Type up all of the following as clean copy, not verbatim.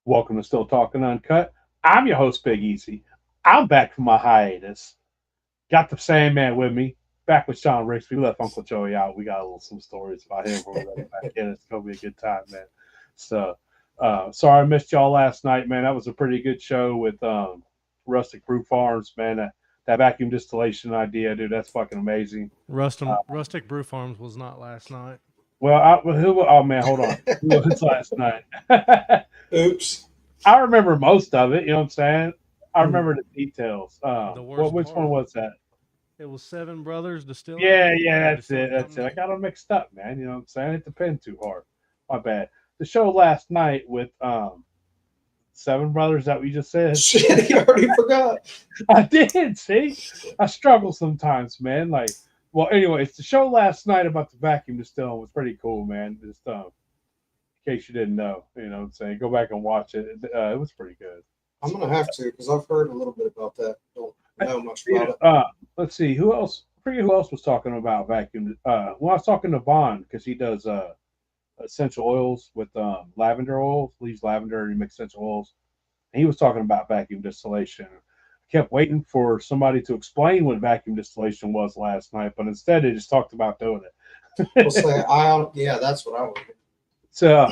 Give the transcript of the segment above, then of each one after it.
Welcome to Still Talking Uncut. I'm your host, Big Easy. I'm back from my hiatus. Got the Sandman with me. Back with Sean Ricks. We left Uncle Joey out. We got a little some stories about him. We're gonna back in. It's gonna be a good time, man. So, sorry I missed y'all last night, man. That was a pretty good show with Rustic Brew Farms, man. That vacuum distillation idea, dude. That's fucking amazing. Rustic Brew Farms was not last night. Oh man, hold on. Who was last night? Oops. I remember most of it. You know what I'm saying? I Hmm. remember the details. The What? worst Which one part, was that? it was Seven Brothers Distilling Yeah, or that's it. Distilling That's it. I Company. got them mixed up, man. You know what I'm saying? I hit the pen too hard. My bad. The show last night with Seven Brothers that we just said. Shit, he already forgot. I did. See, I struggle sometimes, man. Like, well, anyways, the show last night about the vacuum distilling was pretty cool, man. Just in case you didn't know, you know what I'm saying, go back and watch it. It was pretty good. I'm gonna have to because I've heard a little bit about that. Don't know much about it. Let's see who else. I forget who else was talking about vacuum. Well, I was talking to Vaughn because he does essential oils with lavender oil, leaves lavender and he makes essential oils. And he was talking about vacuum distillation. I kept waiting for somebody to explain what vacuum distillation was last night, but instead they just talked about doing We'll it. say I. Yeah, that's what I would. So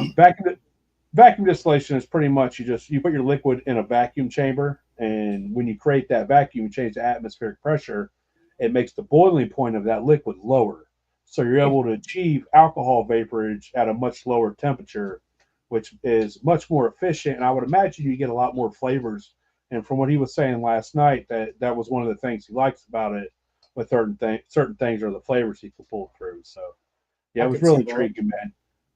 vacuum distillation is pretty much you put your liquid in a vacuum chamber, and when you create that vacuum, you change the atmospheric pressure. It makes the boiling point of that liquid lower, so you're able to achieve alcohol vaporage at a much lower temperature, which is much more efficient. And I would imagine you get a lot more flavors. And from what he was saying last night, that was one of the things he likes about it. With certain things are the flavors he can pull through. So yeah, I it was could see really that. intriguing,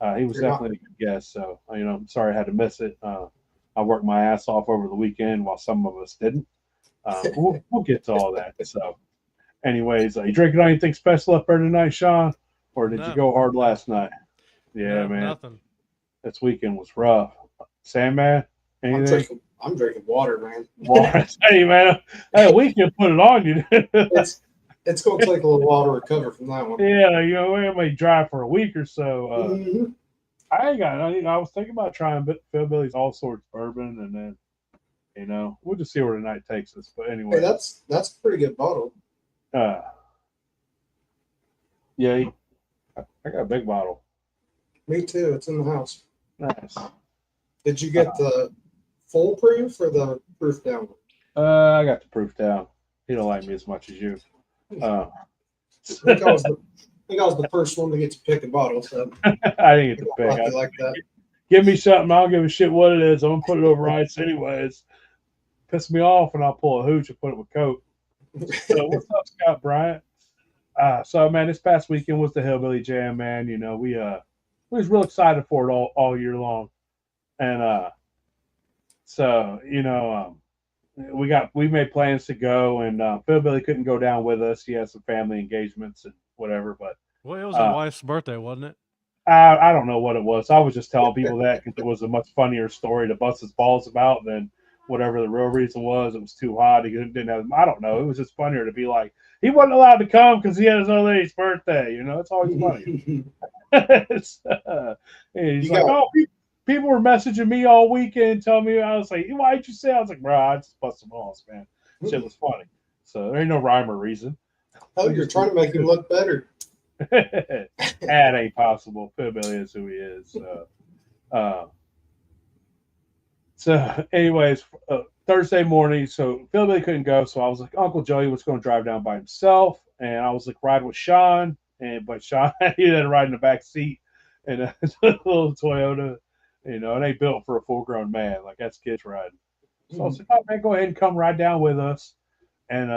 man. He was You're not. definitely a good guest. So, I'm sorry I had to miss it. I worked my ass off over the weekend while some of us didn't. We'll get to all that. So, anyways, you drinking anything special up there tonight, Sean? Or did you No, go hard no, last night? Yeah, no, man. nothing. This weekend was rough. Sandman, I'm anything? drinking. I'm drinking water, man. Water. Hey, man. Hey, we can put it on you. It's it's gonna take a little while to recover from that one. Yeah, we may dry for a week or so. Hmm. I ain't got. I was thinking about trying Philbilly's all sorts bourbon, and then we'll just see where the night takes us. But Hey, anyways, that's a pretty good bottle. uh, yeah, I got a big bottle. Me too. It's in the house. Nice. Did you get the full proof or the proof down? I got the proof down. He don't like me as much as you. Uh, I think I was the. I think I was the first one to get to pick a bottle, so I didn't get I the got pick. lucky like that. Give me something. I don't give a shit what it is. I'm gonna put it over ice anyways. Piss me off, and I'll pull a hooch and put it with Coke. So what's up, Scott Bryant? So man, this past weekend was the Hillbilly Jam, man. We was real excited for it all year long, and so we made plans to go, and Hillbilly couldn't go down with us. He has some family engagements and whatever, but Well, it was his uh, wife's birthday, wasn't it? I don't know what it was. I was just telling people that because it was a much funnier story to bust his balls about than whatever the real reason was. It was too hot. He didn't have. I don't know. It was just funnier to be like he wasn't allowed to come because he had his old lady's birthday. It's always funny. You And he's like, got oh, people were messaging me all weekend telling me. I was like, why'd you say? I was like, bro, I just busted balls, man. Shit was funny. So there ain't no rhyme or reason. oh, We you're just trying to make him look better. that ain't possible. Philbilly is who he is. Uh, anyways, Thursday morning, so Philbilly couldn't go, so I was like, Uncle Joey was going to drive down by himself, and I was like, ride with Sean, but Sean he had to ride in the back seat in a little Toyota. It ain't built for a full grown man. Like that's kids riding. So I was like, oh man, go ahead and come ride down with us. And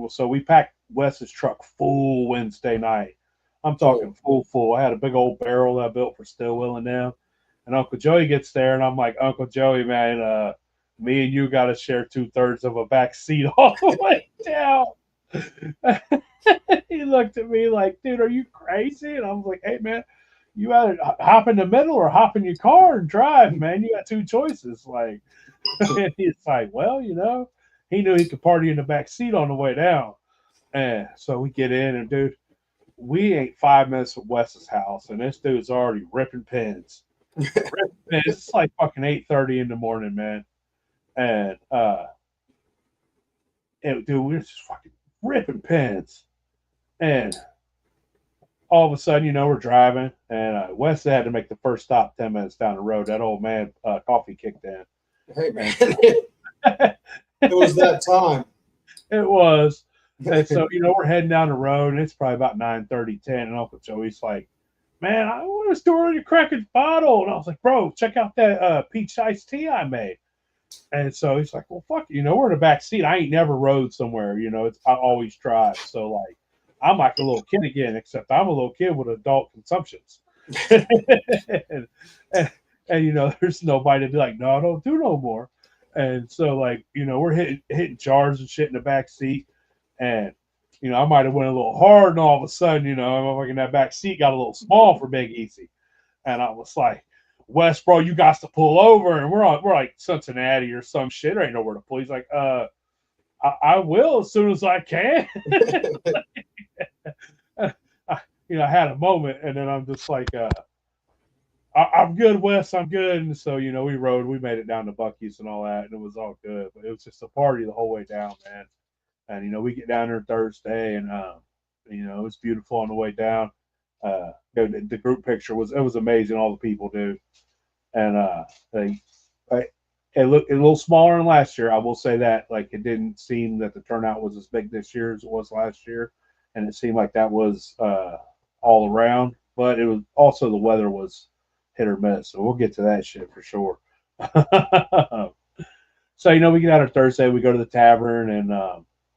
so we packed Wes's truck full Wednesday night. I'm talking Oh, full. I had a big old barrel that I built for Stillwell and them. And Uncle Joey gets there, and I'm like, Uncle Joey, man, me and you got to share 2/3 of a back seat all the way down. He looked at me like, dude, are you crazy? And I was like, hey, man, you either hop in the middle or hop in your car and drive, man. You got two choices. Like, and he's like, well, he knew he could party in the back seat on the way down. And so we get in, and dude, we ain't 5 minutes from Wes's house, and this dude's already ripping pins. It's like fucking 8:30 in the morning, man. And dude, we were just fucking ripping pins. And all of a sudden, we're driving, and Wes had to make the first stop 10 minutes down the road. That old man coffee kicked in. Hey man, it was that time. It was. And so, we're heading down the road, and it's probably about 9:30, 10, and Uncle Joey's like, man, I want to store your Crackers bottle. And I was like, bro, check out that peach iced tea I made. And so he's like, well, fuck, we're in the back seat. I ain't never rode somewhere, I always drive. So, like, I'm like a little kid again, except I'm a little kid with adult consumptions. and, there's nobody to be like, no, don't do no more. And so, like, we're hitting jars and shit in the back seat. And, I might have went a little hard, and all of a sudden, I'm like in that back seat got a little small for Big Easy. And I was like, Wes, bro, you got to pull over. And we're like Cincinnati or some shit. There ain't nowhere to pull. He's like, I will as soon as I can. I had a moment, and then I'm just like, I'm good, Wes. I'm good. And so, we rode. We made it down to Buc-ee's and all that, and it was all good. But it was just a party the whole way down, man. And, we get down there Thursday, and, it was beautiful on the way down. The group picture was amazing. All the people do. And it looked a little smaller than last year. I will say that. Like, it didn't seem that the turnout was as big this year as it was last year, and it seemed like that was all around. But it was also the weather was hit or miss. So we'll get to that shit for sure. So we get out on Thursday. We go to the tavern, and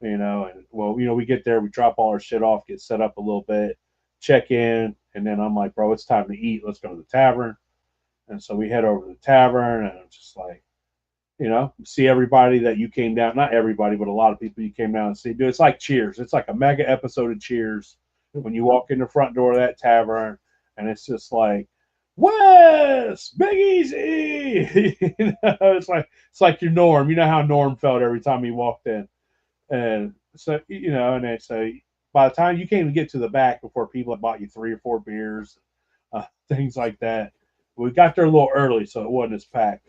we get there. We drop all our shit off, get set up a little bit, check in, and then I'm like, bro, it's time to eat. Let's go to the tavern. And so we head over to the tavern, and I'm just like, see everybody that you came down, not everybody, but a lot of people you came down and see. Dude, it's like Cheers. It's like a mega episode of Cheers when you walk in the front door of that tavern, and it's just like, Wes, Big Easy. It's like your Norm. You know how Norm felt every time he walked in. And so, and then so by the time you can't even get to the back before people have bought you 3 or 4 beers, things like that. We got there a little early, so it wasn't as packed.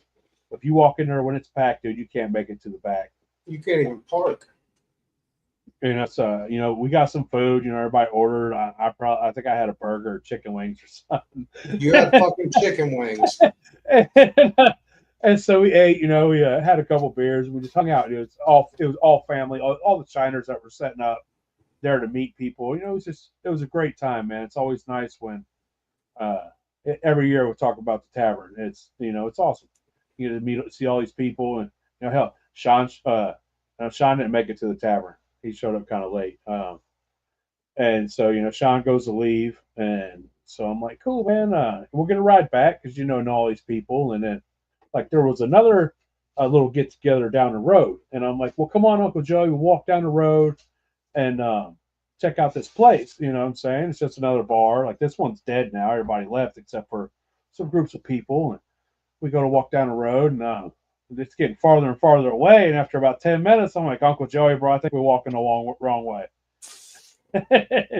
If you walk in there when it's packed, dude, you can't make it to the back. You can't even park. And that's we got some food. Everybody ordered. I think I had a burger or chicken wings or something. You had fucking chicken wings. And so we ate. We had a couple beers. We just hung out. It was all family. All the Chiners that were setting up there to meet people. It was a great time, man. It's always nice when. Every year we talk about the tavern. It's it's awesome. You get to see all these people, and hell, Sean didn't make it to the tavern. He showed up kind of late, and so Sean goes to leave, and so I'm like, cool, man. We're gonna ride back because know all these people, and then like there was another little get together down the road, and I'm like, well, come on, Uncle Joey, we'll walk down the road, and check out this place. You know what I'm saying? It's just another bar. Like this one's dead now. Everybody left except for some groups of people. And we go to walk down the road, and it's getting farther and farther away. And after about 10 minutes, I'm like, Uncle Joey, bro, I think we're walking the wrong way.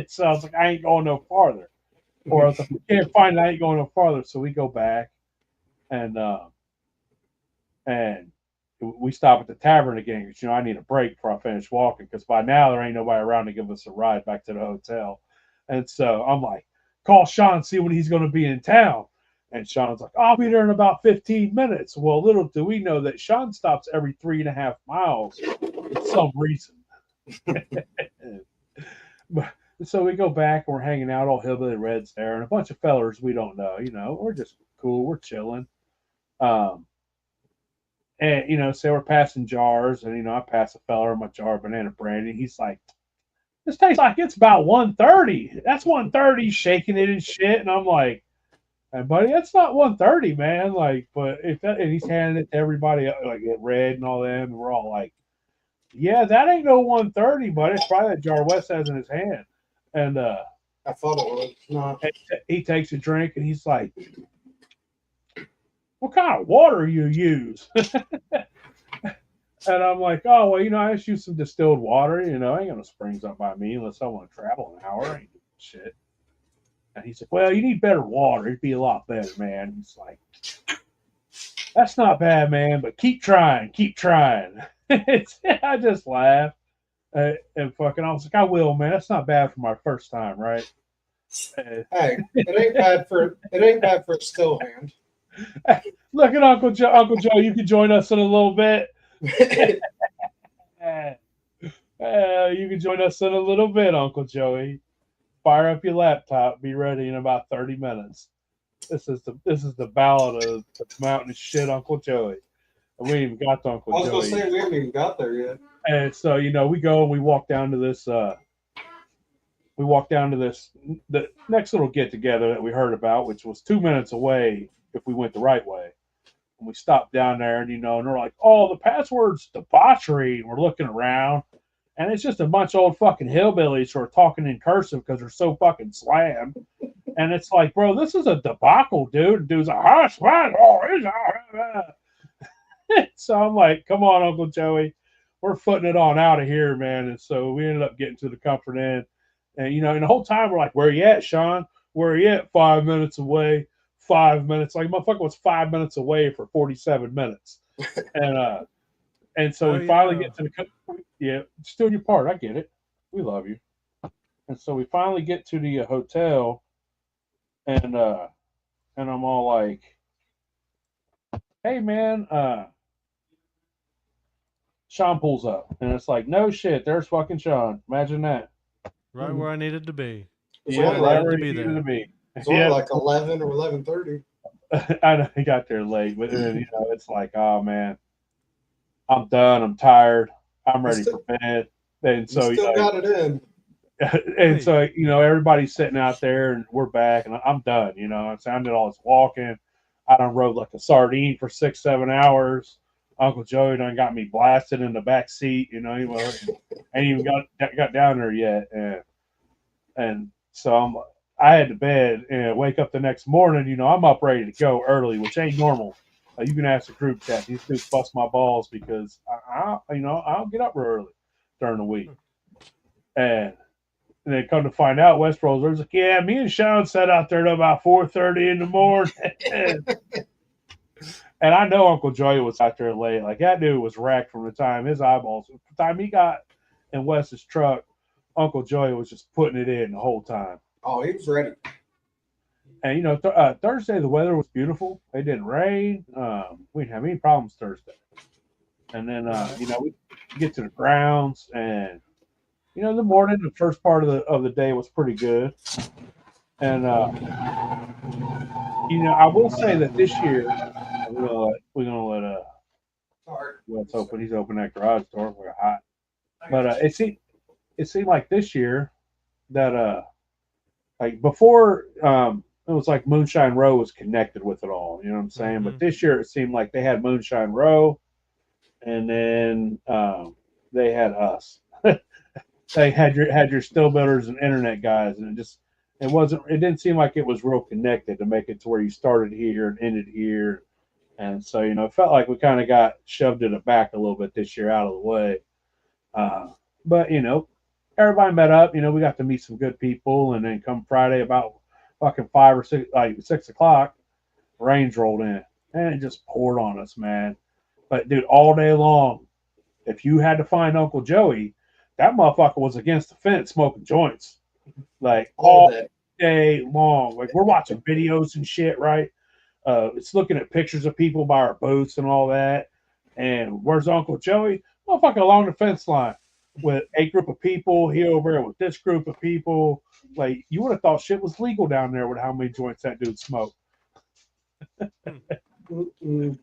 So I was like, I ain't going no farther. Or I was like, we can't find it. I ain't going no farther. So we go back, and we stop at the tavern again because I need a break before I finish walking because by now there ain't nobody around to give us a ride back to the hotel. And so I'm like, call Sean, see when he's going to be in town. And Sean's like, I'll be there in about 15 minutes. Well, little do we know that Sean stops every 3.5 miles for some reason. So we go back and we're hanging out, all Hillbilly Red's there, and a bunch of fellers we don't know. We're just cool, we're chilling. And so we're passing jars, and I pass a fella my jar of banana brandy. He's like, "This tastes like it's about 130. That's 130." Shaking it and shit, and I'm like, "Hey, buddy, that's not 130, man." Like, but and he's handing it to everybody, like it red and all that, and we're all like, "Yeah, that ain't no 130, but it's probably that jar Wes has in his hand." And I thought it was not. He takes a drink, and he's like, what kind of water you use? And I'm like, oh, well, I just use some distilled water. I ain't got no springs up by me unless I want to travel an hour. I ain't doing shit. And he's like, well, you need better water. It'd be a lot better, man. He's like, that's not bad, man, but keep trying, keep trying. I just laughed. And fucking, I was like, I will, man. That's not bad for my first time, right? Hey, it ain't bad for a still hand. Look at Uncle Joe. Uncle Joe, you can join us in a little bit. You can join us in a little bit, Uncle Joey. Fire up your laptop. Be ready in about 30 minutes. This is the ballad of the mountain of shit, Uncle Joey. And we ain't even got to Uncle I was Joey. gonna say we haven't even got there yet. And so, we go and we walk down to this the next little get together that we heard about, which was 2 minutes away if we went the right way. And we stopped down there and and they're like, oh, the password's debauchery. And we're looking around and it's just a bunch of old fucking hillbillies who are talking in cursive because they're so fucking slammed. And it's like, bro, this is a debacle, dude. The dude's like, so I'm like, come on, Uncle Joey. We're footing it on out of here, man. And so we ended up getting to the Comfort Inn. And, and the whole time we're like, where you at, Sean? Where you at? 5 minutes away. 5 minutes. Like, motherfucker was 5 minutes away for 47 minutes. And so we finally get to just doing your part. I get it. We love you. And so we finally get to the hotel, and I'm all like, hey, man, Sean pulls up. And it's like, no shit, there's fucking Sean. Imagine that. Right where I needed to be. Yeah, right where he needed to be. It's only like 11 or 11:30. I know he got there late, but then, it's like, oh man, I'm done. I'm tired. I'm ready for bed. And so still got it in. And so everybody's sitting out there, and we're back, and I'm done. So I did all this walking. I done rode like a sardine for 6-7 hours. Uncle Joey done got me blasted in the back seat. Ain't even got down there yet, and so I had to bed and wake up the next morning. I'm up ready to go early, which ain't normal. You can ask the group chat. These dudes bust my balls because I don't get up real early during the week. And then come to find out, Westroll's was like, yeah, me and Sean sat out there till about 4:30 in the morning. And I know Uncle Joey was out there late. Like, that dude was wrecked from the time his eyeballs. From the time he got in Wes's truck, Uncle Joey was just putting it in the whole time. Oh, he was ready. And, Thursday, the weather was beautiful. It didn't rain. We didn't have any problems Thursday. And then, we get to the grounds, and, the morning, the first part of the day was pretty good. And, I will say that this year, we're gonna let let's open. He's open that garage door. We're hot, but it seemed like this year that like before it was like Moonshine Row was connected with it all. You know what I'm saying? Mm-hmm. But this year it seemed like they had Moonshine Row, and then they had us. They had your still builders and internet guys, and it didn't seem like it was real connected to make it to where you started here and ended here. And so, it felt like we kind of got shoved it back a little bit this year out of the way. But, everybody met up. We got to meet some good people. And then come Friday about fucking 5 or 6, like 6 o'clock, rains rolled in. And it just poured on us, man. But, dude, all day long, if you had to find Uncle Joey, that motherfucker was against the fence smoking joints. Like, all day long. Like, we're watching videos and shit, right? It's looking at pictures of people by our booths and all that. And where's Uncle Joey? Motherfucker along the fence line with a group of people. He over there with this group of people. Like, you would have thought shit was legal down there with how many joints that dude smoked. And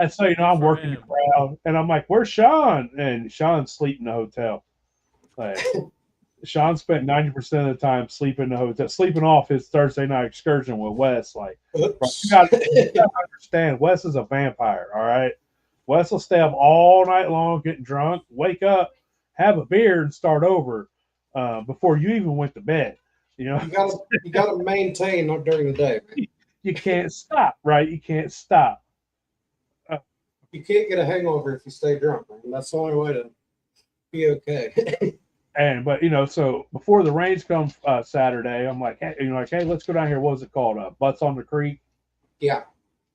so, I'm working the crowd, and I'm like, where's Sean? And Sean's sleeping in the hotel. Like, Sean spent 90% of the time sleeping in the hotel, sleeping off his Thursday night excursion with Wes. Like, bro, you gotta understand, Wes is a vampire, all right? Wes will stay up all night long, getting drunk, wake up, have a beer, and start over before you even went to bed. You gotta maintain during the day, man. You can't stop, right? You can't stop. You can't get a hangover if you stay drunk, man. That's the only way to be okay. But so before the rains come Saturday, I'm like, hey, hey, let's go down here. What was it called? Butts on the Creek. Yeah.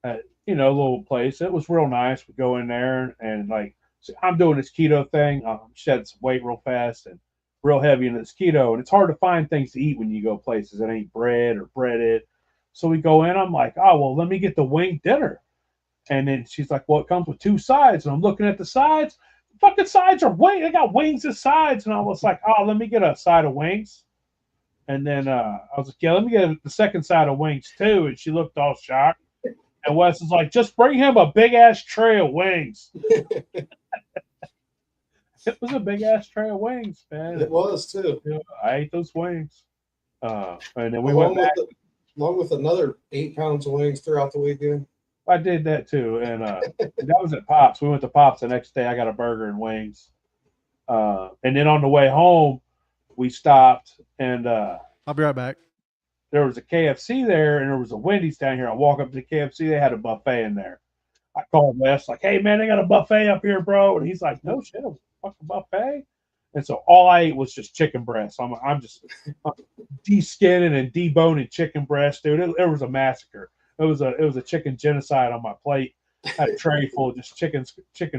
A little place. It was real nice. We go in there and like, so I'm doing this keto thing. Shed some weight real fast and real heavy in this keto, and it's hard to find things to eat when you go places that ain't bread or breaded. So we go in. I'm like, oh well, let me get the wing dinner. And then she's like, well, it comes with two sides. And I'm looking at the sides. The fucking sides are wings. They got wings as sides. And I was like, oh, let me get a side of wings. And then I was like, yeah, let me get the second side of wings too. And she looked all shocked. And Wes is like, just bring him a big ass tray of wings. It was a big ass tray of wings, man. It was too. I ate those wings. And then we went back. Along with another 8 pounds of wings throughout the weekend. I did that too. And that was at Pops. We went to Pops the next day. I got a burger and wings. And then on the way home, we stopped and I'll be right back. There was a KFC there and there was a Wendy's down here. I walk up to the KFC, they had a buffet in there. I called Wes, like, hey man, they got a buffet up here, bro. And he's like, no shit, it was a fucking buffet. And so all I ate was just chicken breast. I'm just de-skinning and deboning chicken breast, dude. It was a massacre. It was a chicken genocide on my plate. I had a tray full of just chicken skins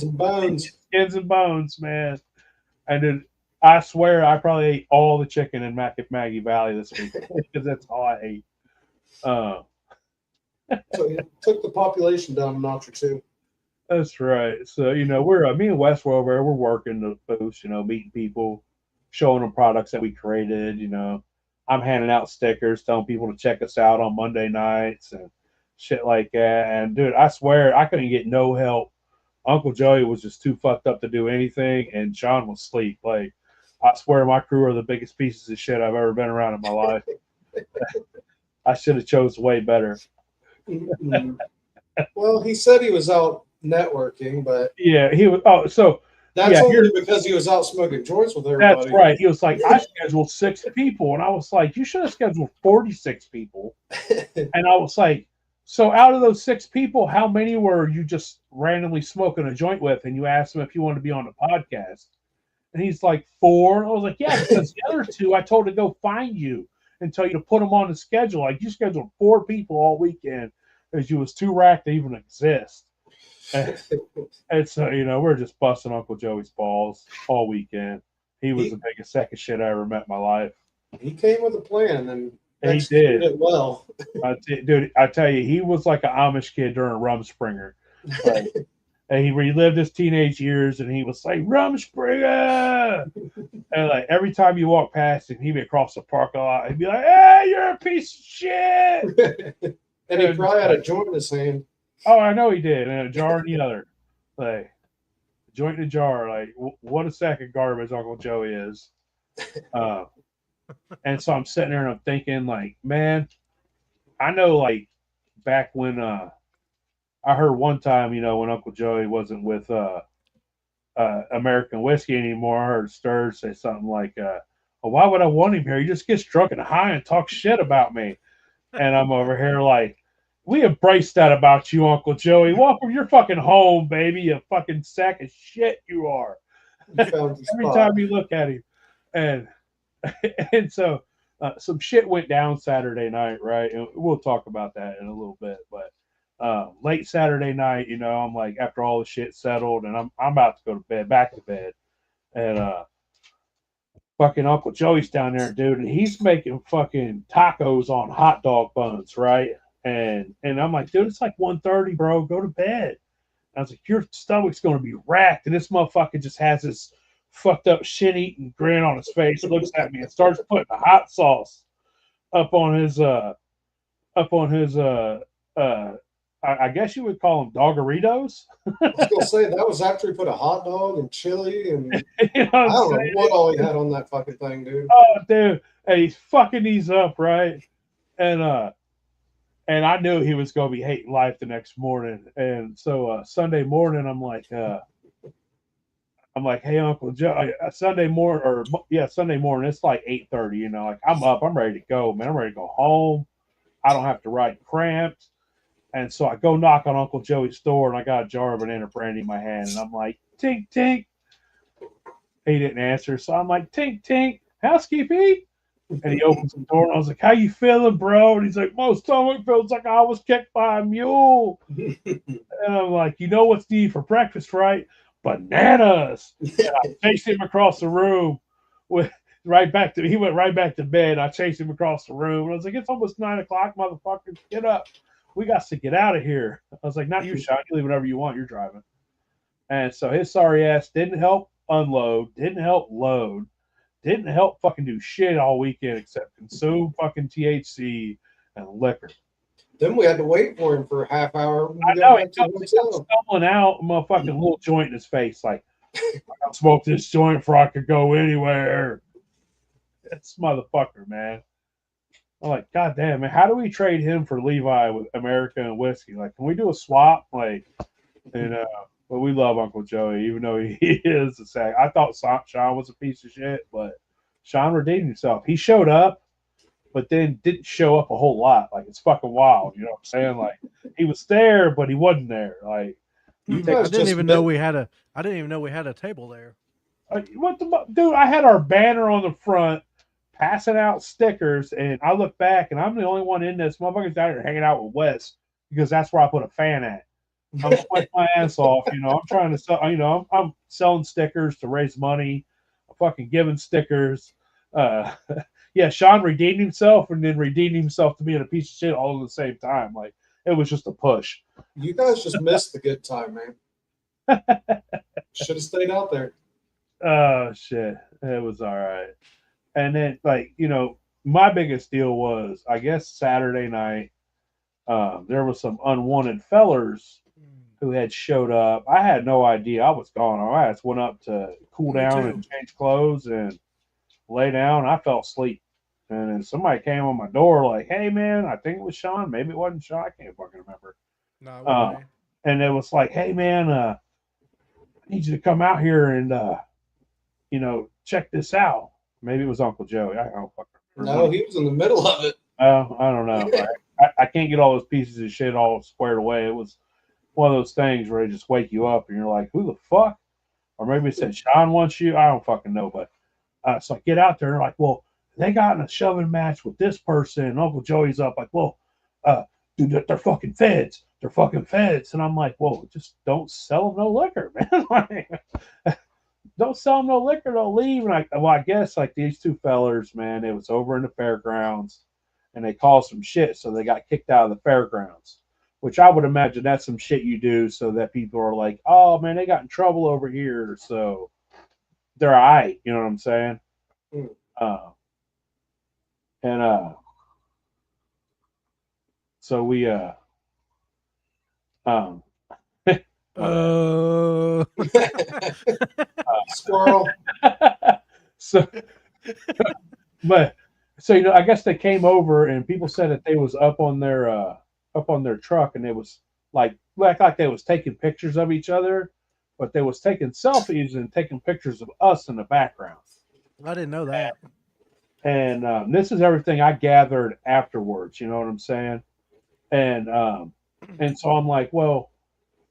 and bones. Skins and bones, man. And then I swear I probably ate all the chicken in Maggie Valley this week because that's all I ate. So it took the population down a notch or two. That's right. So we're me and Wes were over there. We're working the booths, meeting people, showing them products that we created. I'm handing out stickers, telling people to check us out on Monday nights and shit like that. And dude, I swear I couldn't get no help. Uncle Joey was just too fucked up to do anything, and Sean was asleep. Like, I swear my crew are the biggest pieces of shit I've ever been around in my life. I should have chose way better. Well, he said he was out networking, but yeah, he was. Oh, so that's only because he was out smoking joints with everybody. That's right. He was like, I scheduled 6 people, and I was like, you should have scheduled 46 people. And I was like, so out of those 6 people, how many were you just randomly smoking a joint with? And you asked him if you wanted to be on the podcast. And he's like, 4. I was like, yeah, because the other 2, I told to go find you and tell you to put them on the schedule. Like, you scheduled 4 people all weekend because you was too racked to even exist. And so, we're just busting Uncle Joey's balls all weekend. He was the biggest sack of shit I ever met in my life. He came with a plan and he did it well. Dude, I tell you, he was like an Amish kid during Rumspringer. Like, and he relived his teenage years, and he was like, Rumspringer! And like every time you walk past him, he'd be across the parking lot. He'd be like, hey, you're a piece of shit! And he probably had a joint in his hand. Oh, I know he did. And a jar in the other. Like, joint in a jar. Like, what a sack of garbage Uncle Joey is. And so I'm sitting there and I'm thinking, like, man, I know, like, back when I heard one time, when Uncle Joey wasn't with American whiskey anymore, I heard Sturge say something like, well, why would I want him here? He just gets drunk and high and talks shit about me. And I'm over here like, we embrace that about you, Uncle Joey. Welcome your fucking home, baby. You fucking sack of shit you are. Every time you look at him. And so some shit went down Saturday night, right? And we'll talk about that in a little bit. But late Saturday night, I'm like, after all the shit settled, and I'm about to go to bed, back to bed. And fucking Uncle Joey's down there, dude, and he's making fucking tacos on hot dog buns, right? And I'm like, dude, it's like 1:30, bro. Go to bed. And I was like, your stomach's going to be racked. And this motherfucker just has this fucked up shit-eating grin on his face, looks at me and starts putting the hot sauce up on his I guess you would call them Doggeritos. I was going to say, that was after he put a hot dog and chili and I don't know what all he had on that fucking thing, dude. Oh, dude. And he's fucking these up, right? And I knew he was going to be hating life the next morning. And so Sunday morning, I'm like, hey, Uncle Joe, Sunday morning, it's like 8:30, like I'm up, I'm ready to go, man. I'm ready to go home. I don't have to ride cramped. And so I go knock on Uncle Joey's door, and I got a jar of banana brandy in my hand, and I'm like, tink, tink. He didn't answer. So I'm like, tink, tink, housekeeping. And he opens the door, and I was like, how you feeling, bro? And he's like, my stomach feels like I was kicked by a mule. And I'm like, you know what's needed for breakfast, right? Bananas. And I chased him across the room. With he went right back to bed. I chased him across the room. And I was like, it's almost 9 o'clock, motherfucker. Get up. We got to get out of here. I was like, not you, Sean. You leave whenever you want. You're driving. And so his sorry ass didn't help unload, didn't help load, didn't help fucking do shit all weekend except consume fucking THC and liquor. Then we had to wait for him for a half hour. I know, he kept stumbling out, motherfucking little joint in his face, like, I gotta smoke this joint before I could go anywhere. This motherfucker, man. I'm like, God damn, man, how do we trade him for Levi with American whiskey? Like, can we do a swap? Like, but we love Uncle Joey, even though he is a sack. I thought Sean was a piece of shit, but Sean redeemed himself. He showed up, but then didn't show up a whole lot. Like, it's fucking wild. You know what I'm saying? Like, he was there, but he wasn't there. Like, I didn't even know we had a table there. What the dude? I had our banner on the front, passing out stickers, and I look back, and I'm the only one in this. Motherfuckers down here hanging out with Wes because that's where I put a fan at. I'm sweating my ass off, you know. I'm trying to sell, you know. I'm selling stickers to raise money. I'm fucking giving stickers. Yeah, Sean redeemed himself and then redeemed himself to being a piece of shit all at the same time. Like, it was just a push. You guys just missed the good time, man. Should have stayed out there. Oh shit, it was all right. And then, like, you know, my biggest deal was, I guess, Saturday night. There was some unwanted fellers who had showed up. I had no idea. I was gone. I just went up to cool down and change clothes and lay down. I fell asleep. And then somebody came on my door like, hey, man, I think it was Sean. Maybe it wasn't Sean. I can't fucking remember. No, and it was like, hey, man, I need you to come out here and, you know, check this out. Maybe it was Uncle Joey. I don't fucking remember. No, he was in the middle of it. I don't know. I can't get all those pieces of shit all squared away. It was one of those things where they just wake you up and you're like, who the fuck? Or maybe it said Sean wants you. I don't fucking know. But so I get out there and they're like, well, they got in a shoving match with this person. And Uncle Joey's up like, well, dude, they're fucking feds. They're fucking feds. And I'm like, whoa, just don't sell them no liquor, man. Like, don't sell them no liquor. They'll leave. And I guess like these two fellers, man, it was over in the fairgrounds and they caused some shit. So they got kicked out of the fairgrounds, which I would imagine that's some shit you do so that people are like, oh, man, they got in trouble over here. So they're all right. You know what I'm saying? So we, Squirrel. So, you know, I guess they came over and people said that they was up on their truck and it was like they was taking pictures of each other, but they was taking selfies and taking pictures of us in the background. I didn't know that. And this is everything I gathered afterwards. You know what I'm saying? And so I'm like, well,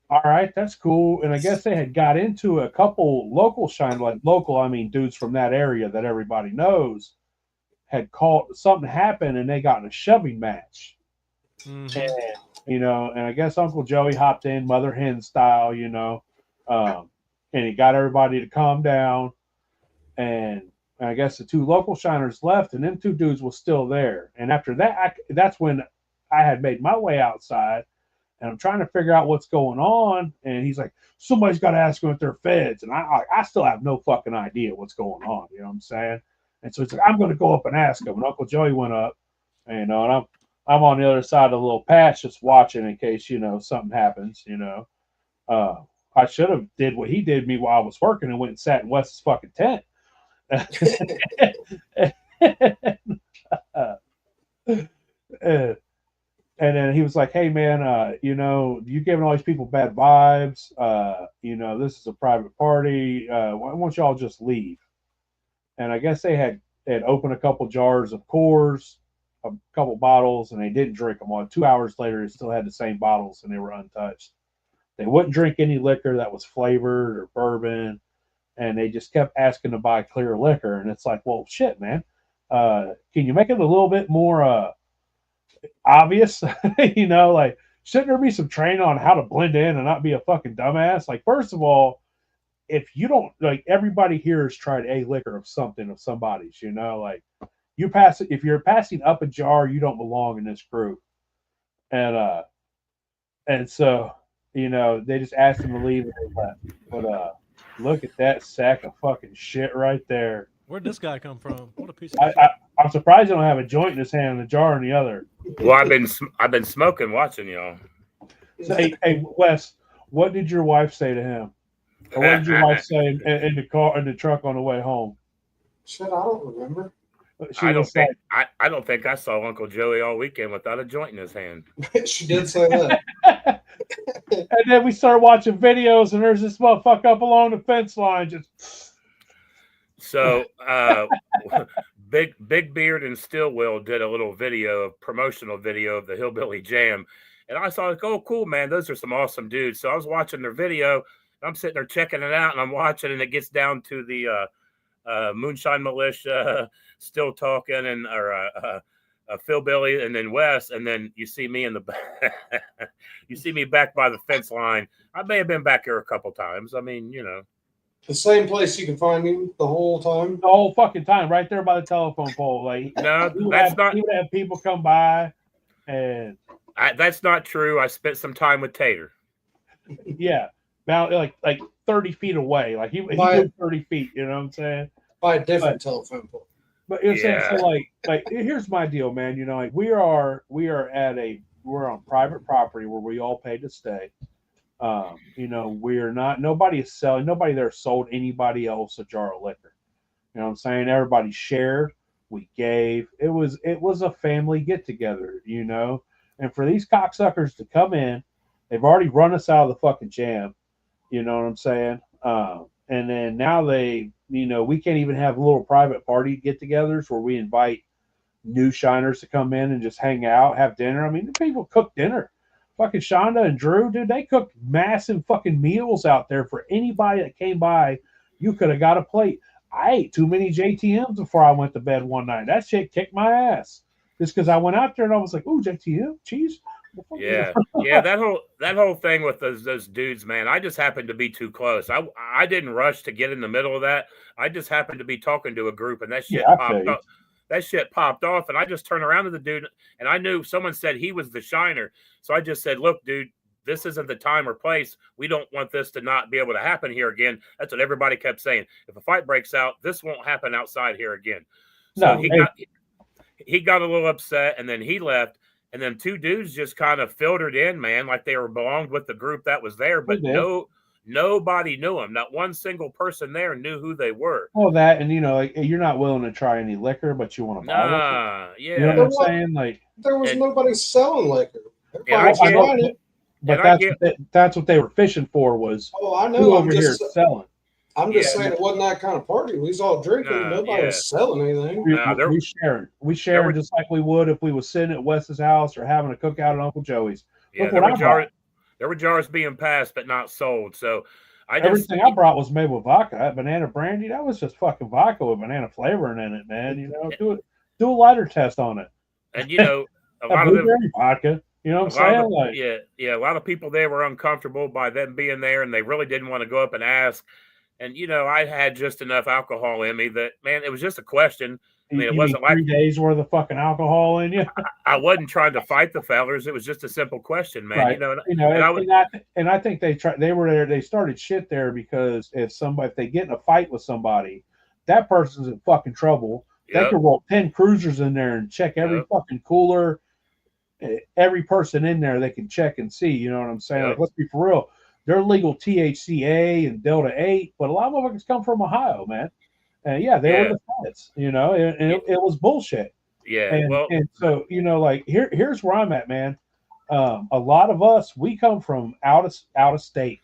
all right, that's cool. And I guess they had got into a couple local I mean dudes from that area that everybody knows had called something happened and they got in a shoving match. Mm-hmm. And, you know, and I guess Uncle Joey hopped in mother hen style, you know, and he got everybody to calm down. And I guess the two local shiners left and them two dudes was still there. And after that, that's when I had made my way outside and I'm trying to figure out what's going on. And he's like, somebody's got to ask them if they're feds. And I still have no fucking idea what's going on. You know what I'm saying? And so he's like, I'm going to go up and ask him. And Uncle Joey went up, and, you know, and I'm on the other side of the little patch just watching in case, you know, something happens, you know. I should have did what he did me while I was working and went and sat in Wes's fucking tent. And then he was like, hey, man, you know, you're giving all these people bad vibes. You know, this is a private party. Why don't y'all just leave? And I guess they had opened a couple jars of Coors, a couple bottles, and they didn't drink them all. 2 hours later, they still had the same bottles, and they were untouched. They wouldn't drink any liquor that was flavored or bourbon. and they just kept asking to buy clear liquor. And it's like, well, shit, man. Can you make it a little bit more obvious? Like, shouldn't there be some training on how to blend in and not be a fucking dumbass? Like, first of all, if you don't, like, everybody here has tried a liquor of something of somebody's, like, you pass it, if you're passing up a jar, you don't belong in this group. And so, they just asked him to leave and they left. But look at that sack of fucking shit right there. Where'd this guy come from? What a piece of shit. I'm surprised he don't have a joint in his hand and a jar in the other. Well, I've been smoking watching y'all. So, hey, Wes, what did your wife say to him? Or what did your wife say in the truck on the way home? Shit, I don't remember. I don't think I saw Uncle Joey all weekend without a joint in his hand. She did say that. And then we started watching videos, and there's this motherfucker up along the fence line just. So, Big Beard and Stillwell did a little promotional video of the Hillbilly Jam, and I saw, like, oh, cool, man, those are some awesome dudes. So I was watching their video. I'm sitting there checking it out, and I'm watching, and it gets down to the Moonshine Militia, Still Talking, and Phil Billy, and then Wes, and then you see me in the you see me back by the fence line. I may have been back here a couple times. I mean, the same place you can find me the whole time. The whole fucking time, right there by the telephone pole. Like, no, that's not. He would have people come by, and that's not true. I spent some time with Tater. Yeah, about like 30 feet away. Like he moved 30 feet. You know what I'm saying? By a different telephone pole. But you're saying, so like here's my deal, man. Like we're on private property where we all pay to stay. We're not, nobody is selling, nobody there sold anybody else a jar of liquor. You know what I'm saying? Everybody shared, we gave. It was a family get together, and for these cocksuckers to come in, they've already run us out of the fucking jam. You know what I'm saying? And then now we can't even have little private party get togethers where we invite new shiners to come in and just hang out, have dinner. I mean, the people cook dinner. Fucking Shonda and Drew, dude, they cooked massive fucking meals out there for anybody that came by. You could have got a plate. I ate too many JTMs before I went to bed one night. That shit kicked my ass. Just because I went out there and I was like, ooh, JTM, cheese. Yeah. That whole thing with those dudes, man. I just happened to be too close. I didn't rush to get in the middle of that. I just happened to be talking to a group, and that shit popped up. That shit popped off, and I just turned around to the dude, and I knew someone said he was the shiner. So I just said, look, dude, this isn't the time or place. We don't want this to not be able to happen here again. That's what everybody kept saying. If a fight breaks out, this won't happen outside here again. So he got a little upset, and then he left, and then two dudes just kind of filtered in, man, like they were belonged with the group that was there, but nobody knew them. Not one single person there knew who they were. Well, that, and like, you're not willing to try any liquor, but you want to buy liquor. Yeah. You know what I'm saying? Like, there was nobody selling liquor. That's what they were fishing for was. Oh, I know. Who over here selling. I'm just saying it wasn't that kind of party. We was all drinking. Nobody was selling anything. We sharing just like we would if we was sitting at Wes's house or having a cookout at Uncle Joey's. Yeah, there were jars being passed but not sold. So everything I brought was made with vodka. That banana brandy, that was just fucking vodka with banana flavoring in it, man. Do a lighter test on it. And a lot of them vodka. You know what I'm saying? A lot of people there were uncomfortable by them being there, and they really didn't want to go up and ask. And I had just enough alcohol in me that, man, it was just a question. I mean, it wasn't like 3 days worth of fucking alcohol in you. I wasn't trying to fight the fellers. It was just a simple question, man. Right. And I think they were there. They started shit there because if they get in a fight with somebody, that person's in fucking trouble. They could roll 10 cruisers in there and check every fucking cooler, every person in there. They can check and see. You know what I'm saying? Like, let's be for real. They're legal THCA and Delta 8, but a lot of motherfuckers come from Ohio, man. And they were the feds, and it was bullshit. Yeah. And so, like here's where I'm at, man. A lot of us, we come from out of state.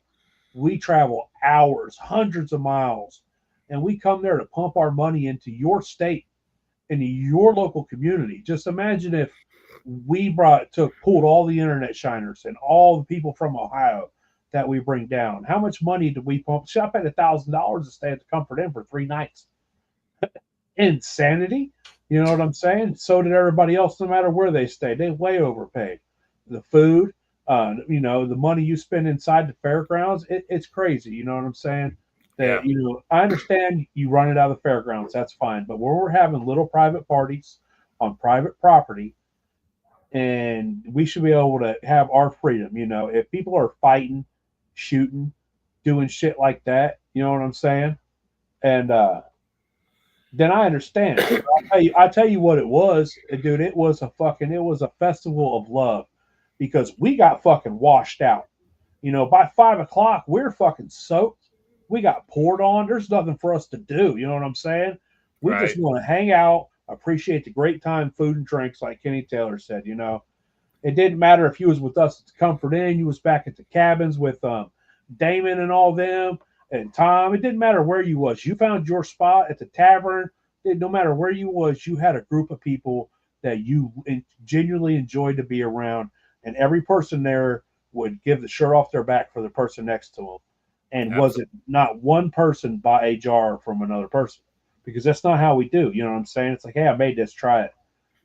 We travel hours, hundreds of miles, and we come there to pump our money into your state, into your local community. Just imagine if we pulled all the internet shiners and all the people from Ohio that we bring down? How much money do we pump? Shit, I paid $1,000 to stay at the Comfort Inn for 3 nights. Insanity. You know what I'm saying? So did everybody else, no matter where they stayed. They way overpaid. The food, the money you spend inside the fairgrounds, it's crazy. You know what I'm saying? That, I understand you run it out of the fairgrounds. That's fine. But when we're having little private parties on private property, and we should be able to have our freedom. If people are fighting, shooting, doing shit like that, you know what I'm saying? And then I understand. I tell you what it was, dude. It was a festival of love, because we got fucking washed out. By 5 o'clock, we're fucking soaked. We got poured on. There's nothing for us to do. You know what I'm saying? We just want to hang out, appreciate the great time, food and drinks, like Kenny Taylor said. It didn't matter if you was with us at the Comfort Inn, you was back at the cabins with Damon and all them and Tom. It didn't matter where you was. You found your spot at the tavern. No matter where you was, you had a group of people that you genuinely enjoyed to be around, and every person there would give the shirt off their back for the person next to them. And was it not one person buy a jar from another person? Because that's not how we do. You know what I'm saying? It's like, hey, I made this, try it.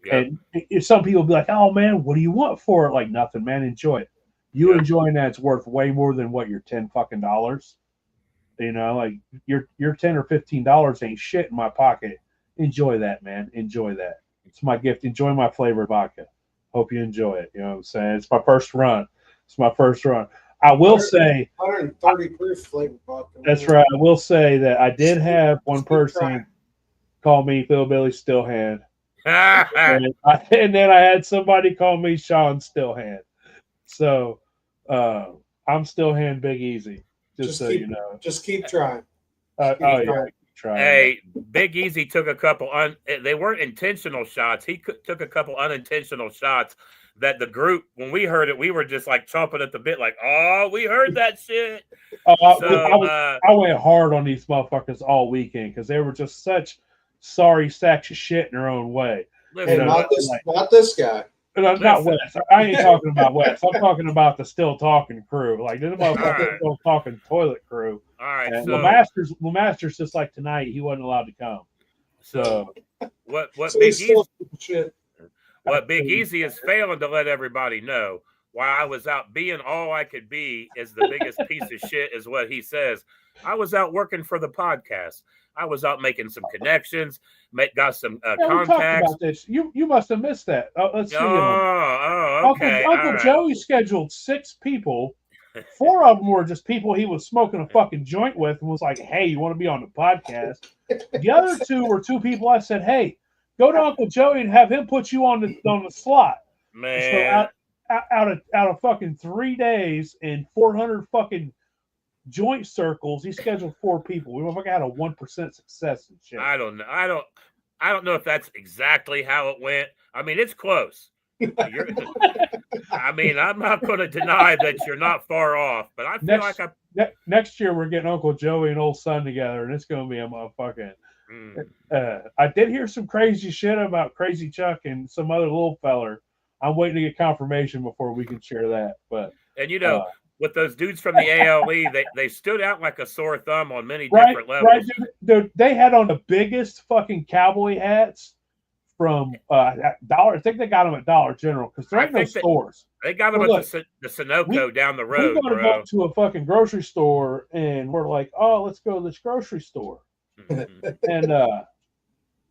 Yep. And if some people be like, oh man, what do you want for it? Like, nothing, man. Enjoy it. You enjoying that's worth way more than what your $10 fucking dollars. Like your $10 or $15 ain't shit in my pocket. Enjoy that, man. Enjoy that. It's my gift. Enjoy my flavored vodka. Hope you enjoy it. You know what I'm saying? It's my first run. I will say 130 proof flavored vodka. That's right. I will say that I did have one person call me Hillbilly Stillhand. and then I had somebody call me Sean Stillhand. So I'm Stillhand Big Easy. Just so you know. Just keep trying. Trying. Hey, Big Easy took a couple. They weren't intentional shots. He took a couple unintentional shots that the group, when we heard it, we were just like chomping at the bit, like, oh, we heard that shit. I went hard on these motherfuckers all weekend because they were just such sorry sacks of shit in their own way. Listen, not this guy. Not Wes. I ain't talking about Wes. I'm talking about the Still Talking crew. Like, this motherfucker Still Talking toilet crew. All right. And so Masters, just like tonight, he wasn't allowed to come. So what Big Easy is failing to let everybody know, while I was out being all I could be is the biggest piece of shit, is what he says. I was out working for the podcast. I was out making some connections, got some contacts. About this. You must have missed that. Let's see. Okay. Uncle Joey scheduled 6 people. 4 of them were just people he was smoking a fucking joint with and was like, hey, you want to be on the podcast? The other 2 were 2 people I said, hey, go to Uncle Joey and have him put you on the slot. Man. So out of fucking 3 days and 400 fucking joint circles, he scheduled 4 people. We fucking had a 1% success and shit. I don't know. I don't know if that's exactly how it went. I mean, it's close. I mean, I'm not going to deny that you're not far off, but I feel next year we're getting Uncle Joey and old son together, and it's going to be a motherfucking. I did hear some crazy shit about Crazy Chuck and some other little feller. I'm waiting to get confirmation before we can share that. But with those dudes from the ALE, they stood out like a sore thumb on many different levels. Right, dude, they had on the biggest fucking cowboy hats from Dollar. I think they got them at Dollar General because there ain't no stores. They got them at the Sunoco down the road. We go to a fucking grocery store and we're like, oh, let's go to this grocery store. And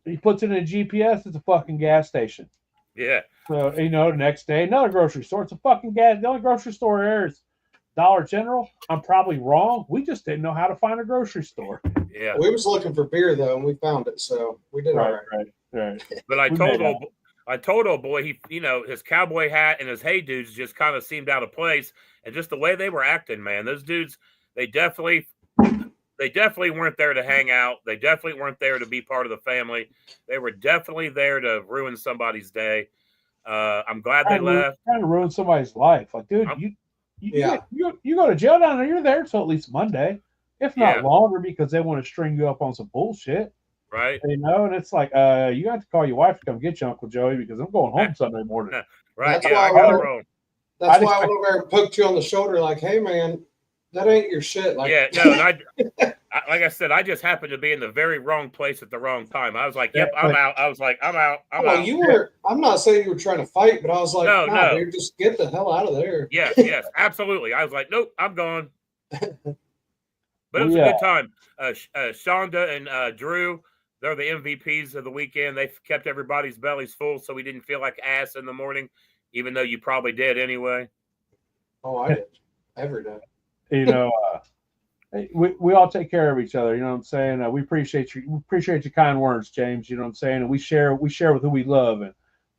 he puts it in a GPS. It's a fucking gas station. Yeah. So the next day, another grocery store. It's a fucking gas. The only grocery store there is Dollar General. I'm probably wrong. We just didn't know how to find a grocery store. Yeah. We was looking for beer though, and we found it, so we did all right. But I told old boy, his cowboy hat and his hey dudes just kind of seemed out of place, and just the way they were acting, man. Those dudes, they definitely weren't there to hang out. They definitely weren't there to be part of the family. They were definitely there to ruin somebody's day. I'm glad they left. Trying to ruin somebody's life. Like, dude, you go to jail down there. You're there till at least Monday, if not longer, because they want to string you up on some bullshit. Right. And it's like, you have to call your wife to come get you, Uncle Joey, because I'm going home Sunday morning. Right. That's why I went over there and poked you on the shoulder, like, hey, man, That ain't your shit. Like, yeah, no, and like I said, I just happened to be in the very wrong place at the wrong time. I was like, "Yep, I'm out." I was like, "I'm out. I'm out." You were. I'm not saying you were trying to fight, but I was like, no, dude, just get the hell out of there. Yes, absolutely. I was like, "Nope, I'm gone." But it was a good time. Shonda and Drew, they're the MVPs of the weekend. They kept everybody's bellies full, so we didn't feel like ass in the morning, even though you probably did anyway. Oh, I did every day. You know, we all take care of each other. You know what I'm saying? We appreciate you. We appreciate your kind words, James. You know what I'm saying? And we share with who we love,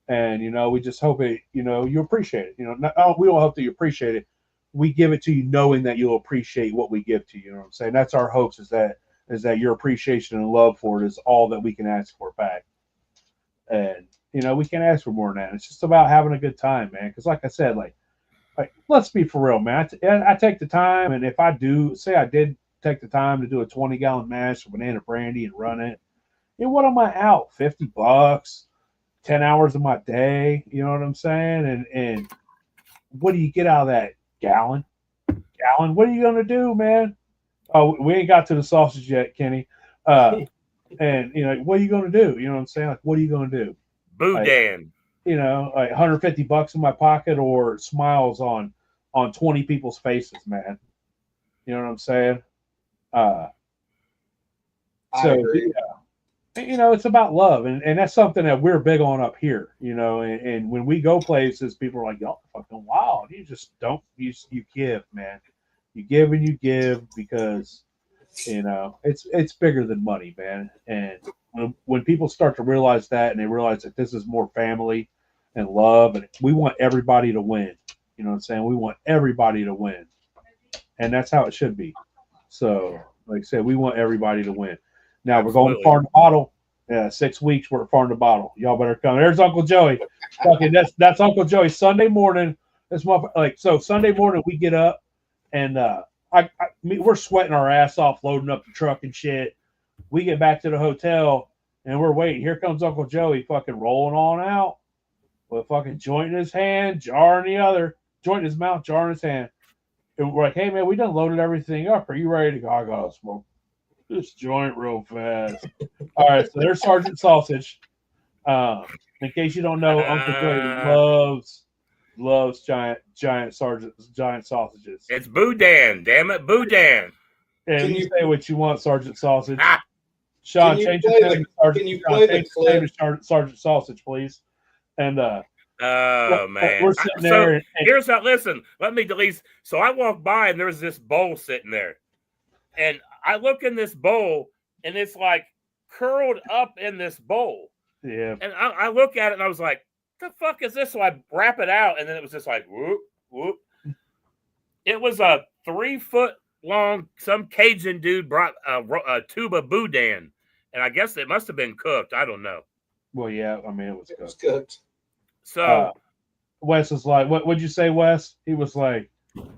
and you know, we just hope it. You know, you appreciate it. You know, we don't hope that you appreciate it. We give it to you knowing that you'll appreciate what we give to you. You know what I'm saying? That's our hopes, is that your appreciation and love for it is all that we can ask for back. And, you know, we can't ask for more than that. It's just about having a good time, man. Because like I said, like let's be for real, man. I take the time, and if I do, say I did take the time to do a 20-gallon mash of banana brandy and run it, you know, what am I out? $50, 10 hours of my day, you know what I'm saying? And what do you get out of that? Gallon, what are you gonna do, man? Oh, we ain't got to the sausage yet, Kenny. And you know, what are you gonna do? You know what I'm saying? Like, what are you gonna do? Boudin. Like, you know, like $150 in my pocket, or smiles on 20 people's faces, man. You know what I'm saying? I agree. You know, it's about love, and that's something that we're big on up here. You know, and when we go places, people are like, "Y'all fucking wild." You just don't. You give, man. You give and you give, because you know it's bigger than money, man. And when people start to realize that, and they realize that this is more family and love, and we want everybody to win. You know what I'm saying? We want everybody to win, and that's how it should be. So, like I said, we want everybody to win. Now we're going to Farm to Bottle. Yeah, 6 weeks we're at Farm to Bottle. Y'all better come. There's Uncle Joey. Fucking that's Uncle Joey. Sunday morning. This so Sunday morning we get up, and we're sweating our ass off loading up the truck and shit. We get back to the hotel and we're waiting. Here comes Uncle Joey, fucking rolling on out with a fucking joint in his hand, jar in the other, joint in his mouth, jar in his hand. And we're like, "Hey man, we done loaded everything up. Are you ready to go?" I gotta smoke this joint real fast. All right, so there's Sergeant Sausage. In case you don't know, Uncle Joey loves giant sausages. It's Boudin, damn it, Boudin. And you say what you want, Sergeant Sausage. Sean, change your name to Sergeant Sausage, please. And man, we're sitting there. Here's how. Listen, let me delete. So I walk by and there's this bowl sitting there, and I look in this bowl, and it's like curled up in this bowl. Yeah. And I look at it, and I was like, "The fuck is this?" So I wrap it out, and then it was just like whoop whoop. It was a 3-foot long. Some Cajun dude brought a tube of Boudin, and I guess it must have been cooked. I don't know. Well, yeah, I mean, it was cooked. So Wes is like, "What'd you say, Wes?" He was like,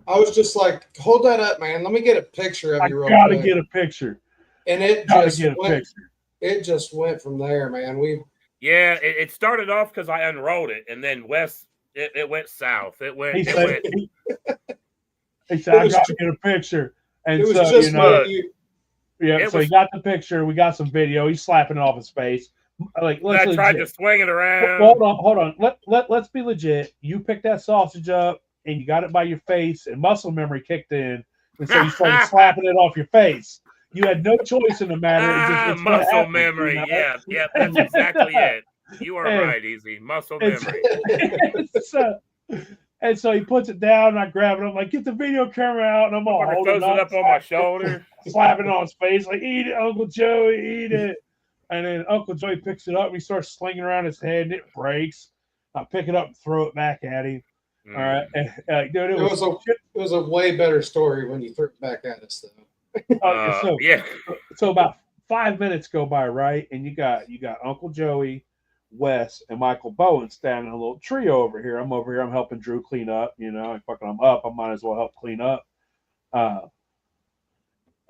I was just like, "Hold that up, man. Let me get a picture of you real quick." I gotta get a picture. And it just went from there, man. It started off because I unrolled it, and then Wes, it went south. He said, "I gotta get a picture." And so so he got the picture. We got some video. He's slapping it off his face. Like, I tried to swing it around. Hold on. Let's be legit. You picked that sausage up and you got it by your face, and muscle memory kicked in, and so you started slapping it off your face. You had no choice in the matter. It's muscle memory. You know? Yeah, that's exactly it. You are right, Easy. Muscle memory. And so he puts it down, and I grab it. I'm like, "Get the video camera out," and I'm all holding it up on my shoulder, slapping it on his face, like, "Eat it, Uncle Joey, eat it." And then Uncle Joey picks it up, and he starts slinging around his head, and it breaks. I pick it up and throw it back at him. All right, dude, it was a way better story when you threw it back at us, though. So about 5 minutes go by, right? And you got Uncle Joey, Wes, and Michael Bowen standing in a little trio over here. I'm over here. I'm helping Drew clean up. You know, I'm up. I might as well help clean up.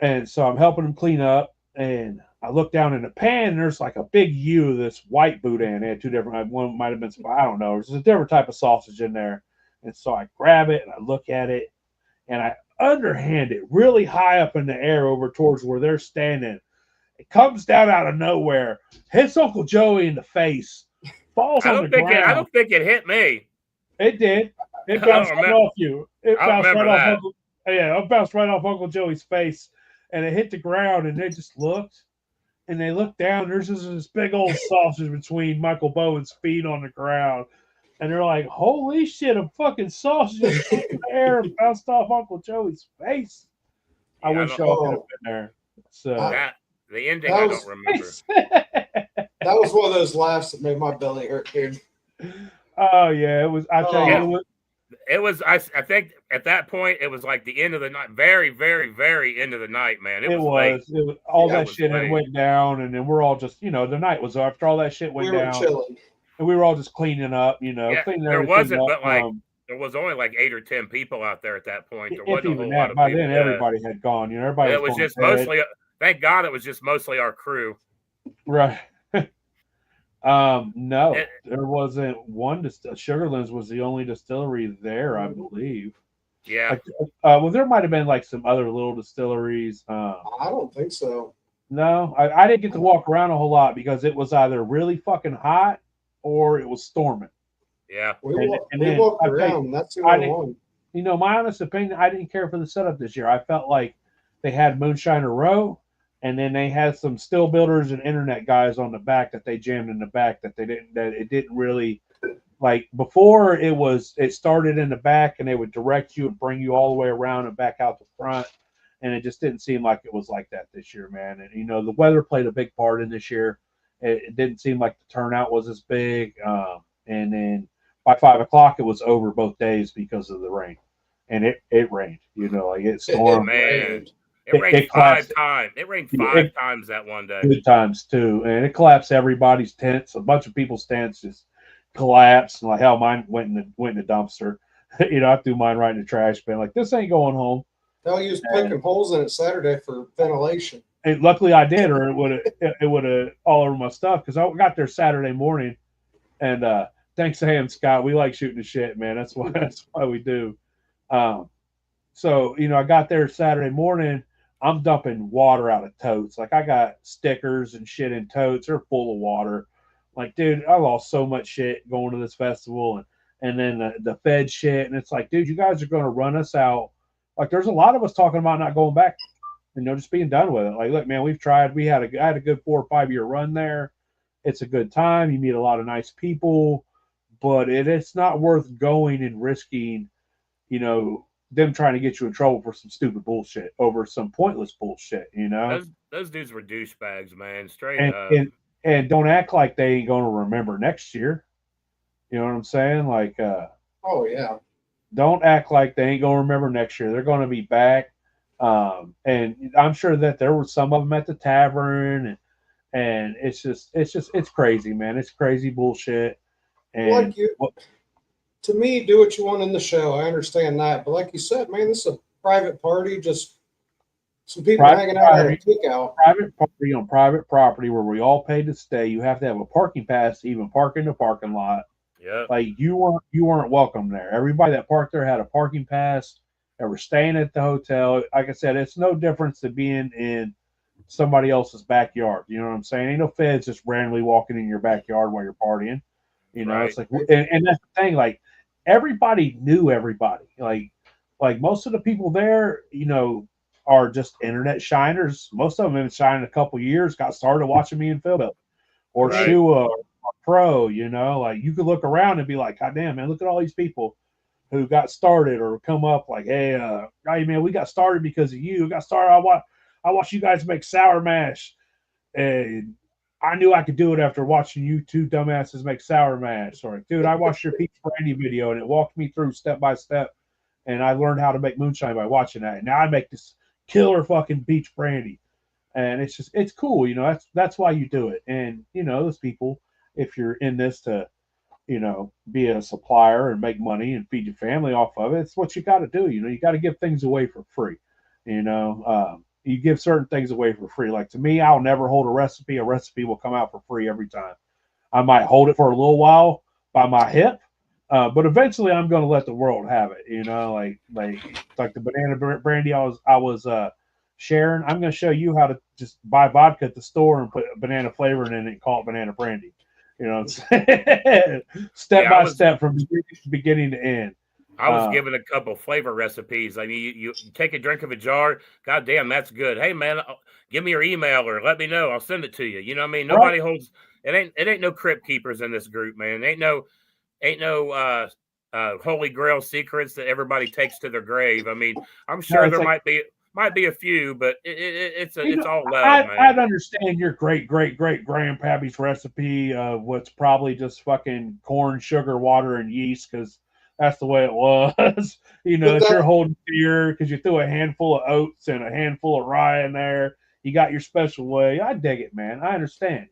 And so I'm helping him clean up, and I look down in the pan, and there's like a big U of this white boudin. They had two different. One might have been some. I don't know. There's a different type of sausage in there. And so I grab it and I look at it, and underhanded, really high up in the air over towards where they're standing. It comes down out of nowhere, hits Uncle Joey in the face, falls on the ground. I don't think it hit me. It did. It bounced right off you. It bounced right off Uncle. Yeah, it bounced right off Uncle Joey's face, and it hit the ground. And they just looked, and they looked down. There's just this big old sausage between Michael Bowen's feet on the ground, and they're like, "Holy shit! A fucking sausage just hit the air and bounced off Uncle Joey's face." I wish y'all could have been there. So the ending, I don't remember. That was one of those laughs that made my belly hurt, dude. Oh yeah, it was. I tell you, it was. I think at that point it was like the end of the night, very, very, very end of the night, man. It was all that shit had went down, and then we're all just, the night was after all that shit went down. Chilling. And we were all just cleaning up, cleaning there wasn't, but there was only like 8 or 10 people out there at that point. There wasn't a whole lot of by people. Then, everybody had gone. Everybody. It was just mostly. Thank God, it was just mostly our crew. Right. No, there wasn't one. Sugarlands was the only distillery there, I believe. Yeah. Well, there might have been like some other little distilleries. I don't think so. No, I didn't get to walk around a whole lot because it was either really fucking hot or it was storming. Yeah. We walked around. That's the only one. My honest opinion, I didn't care for the setup this year. I felt like they had Moonshiner Row. And then they had some still builders and internet guys on the back that they jammed in the back that it didn't really like before. It started in the back and they would direct you and bring you all the way around and back out the front. And it just didn't seem like it was like that this year, man. And, the weather played a big part in this year. It didn't seem like the turnout was as big. And then by 5 o'clock, it was over both days because of the rain. And it rained, it stormed. Man. It rained 5 times. It rained 5 times that one day. Good times too, and it collapsed everybody's tents. A bunch of people's tents just collapsed. Like hell, mine went in the dumpster. I threw mine right in the trash bin. Like this ain't going home. Hell, you was poking holes in it Saturday for ventilation. And luckily I did, or it would have all over my stuff because I got there Saturday morning. And thanks to him, Scott, we like shooting the shit, man. That's why we do. So I got there Saturday morning. I'm dumping water out of totes. Like I got stickers and shit in totes. They're full of water. Like, dude, I lost so much shit going to this festival and then the Fed shit. And it's like, dude, you guys are going to run us out. Like there's a lot of us talking about not going back, just being done with it. Like, look, man, we've tried. I had a good 4 or 5 year run there. It's a good time. You meet a lot of nice people, but it's not worth going and risking, them trying to get you in trouble for some stupid bullshit over some pointless bullshit, Those dudes were douchebags, man. Straight up. And don't act like they ain't going to remember next year. You know what I'm saying? Like, oh yeah. Don't act like they ain't going to remember next year. They're going to be back. And I'm sure that there were some of them at the tavern, and it's crazy, man. It's crazy bullshit. And to me, do what you want in the show. I understand that. But like you said, man, this is a private party, just some people hanging out at a cookout. Private party on private property where we all paid to stay. You have to have a parking pass to even park in the parking lot. Yeah. Like you weren't welcome there. Everybody that parked there had a parking pass. They were staying at the hotel. Like I said, it's no difference to being in somebody else's backyard. You know what I'm saying? Ain't no feds just randomly walking in your backyard while you're partying. Right. It's like, and that's the thing. Like everybody knew everybody. Like most of the people there, are just internet shiners. Most of them have been shining a couple years. Got started watching me in Philly or Shua or Pro. Like you could look around and be like, God damn, man, look at all these people who got started or come up like, hey, man, we got started because of you. Got started. I watched you guys make sour mash, and I knew I could do it after watching you two dumbasses make sour mash. Or, dude, I watched your peach brandy video and it walked me through step by step, and I learned how to make moonshine by watching that. And now I make this killer fucking peach brandy, and it's cool. That's why you do it. And those people, if you're in this to be a supplier and make money and feed your family off of it, it's what you got to do. You got to give things away for free. You give certain things away for free. Like to me, I'll never hold a recipe. A recipe will come out for free every time. I might hold it for a little while by my hip, But eventually, I'm going to let the world have it. Like the banana brandy I was sharing. I'm going to show you how to just buy vodka at the store and put banana flavoring in it and call it banana brandy. Step by step from beginning to end. I was given a couple flavor recipes. I mean, you take a drink of a jar. God damn, that's good. Hey man, give me your email or let me know. I'll send it to you. You know what I mean? Nobody holds it. Ain't no crypt keepers in this group, man. Ain't no holy grail secrets that everybody takes to their grave. I mean, I'm sure there might be a few, but it's all love, man. I'd understand your great grandpappy's recipe of what's probably just fucking corn, sugar, water, and yeast because that's the way it was. That you're holding beer because you threw a handful of oats and a handful of rye in there. You got your special way. I dig it, man. I understand.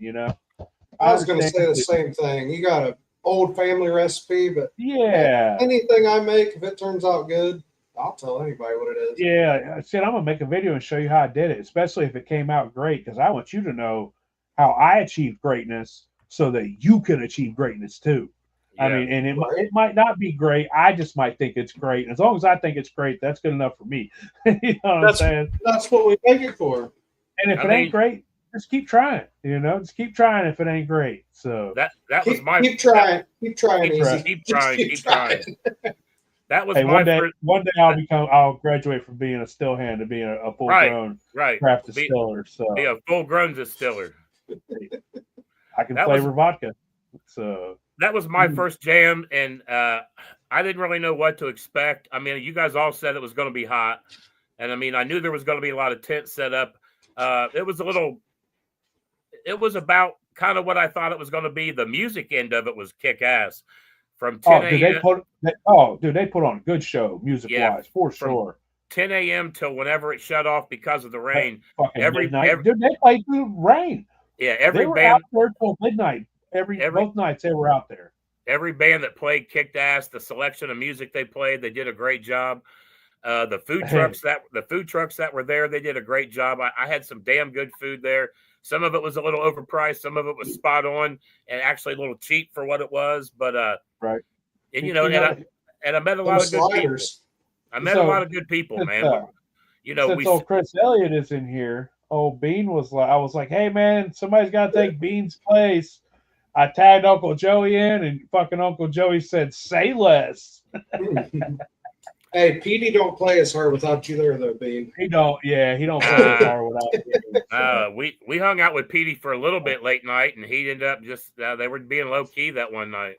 I was going to say the same thing. You got a old family recipe, but yeah, anything I make, if it turns out good, I'll tell anybody what it is. Yeah, I said I'm gonna make a video and show you how I did it, especially if it came out great, because I want you to know how I achieved greatness, so that you can achieve greatness too. Yeah, I mean, and it might not be great. I just might think it's great. And as long as I think it's great, that's good enough for me. You know what I'm saying? That's what we make it for. And if it ain't great, just keep trying. Just keep trying if it ain't great. So was my keep trying. Keep trying. Keep trying. That was one day I'll graduate from being a still hand to being a full grown craft distiller. So be a full grown distiller. I can flavor vodka. So that was my first jam, and I didn't really know what to expect. I mean, you guys all said it was going to be hot, and I mean, I knew there was going to be a lot of tents set up. It was about kind of what I thought it was going to be. The music end of it was kick ass. From 10 a.m. They put on a good show, music-wise, for sure. 10 a.m. till whenever it shut off because of the rain. Dude, they played through rain. Yeah, they were out there till midnight. Both nights they were out there. Every band that played kicked ass. The selection of music they played, they did a great job. The food trucks that were there, they did a great job. I had some damn good food there. Some of it was a little overpriced. Some of it was spot on and actually a little cheap for what it was. But right. And I met a lot of good people. I met a lot of good people, man. Since old Chris Elliott is in here, old Bean was like, I was like, hey man, somebody's got to take Bean's place. I tagged Uncle Joey in, and fucking Uncle Joey said, "Say less." Hey, Petey don't play as hard without you there, though, Bean. He don't play as hard without you. So. We hung out with Petey for a little bit late night, and he ended up just they were being low key that one night.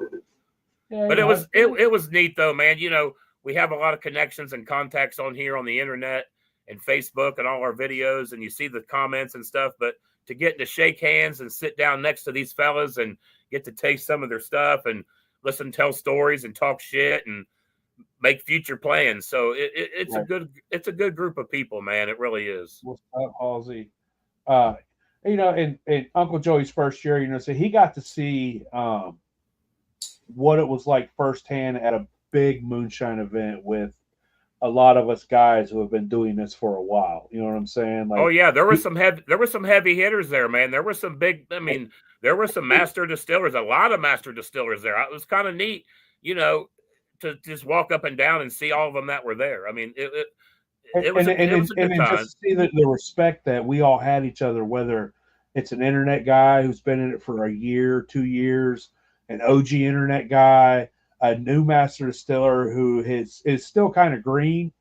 Yeah, but it was neat though, man. We have a lot of connections and contacts on here on the internet and Facebook and all our videos, and you see the comments and stuff. But to get to shake hands and sit down next to these fellas and get to taste some of their stuff and listen, tell stories and talk shit and make future plans. So it's a good group of people, man. It really is. What's up, Halsey? In Uncle Joey's first year, so he got to see what it was like firsthand at a big moonshine event with a lot of us guys who have been doing this for a while. You know what I'm saying? Like, oh yeah, there were some heavy hitters there, man. There were some there were some master distillers, a lot of master distillers there. It was kind of neat, to just walk up and down and see all of them that were there. I mean, it was a good time. Just see the respect that we all had each other, whether it's an internet guy who's been in it for a year, 2 years, an OG internet guy, a new master distiller who is still kind of green,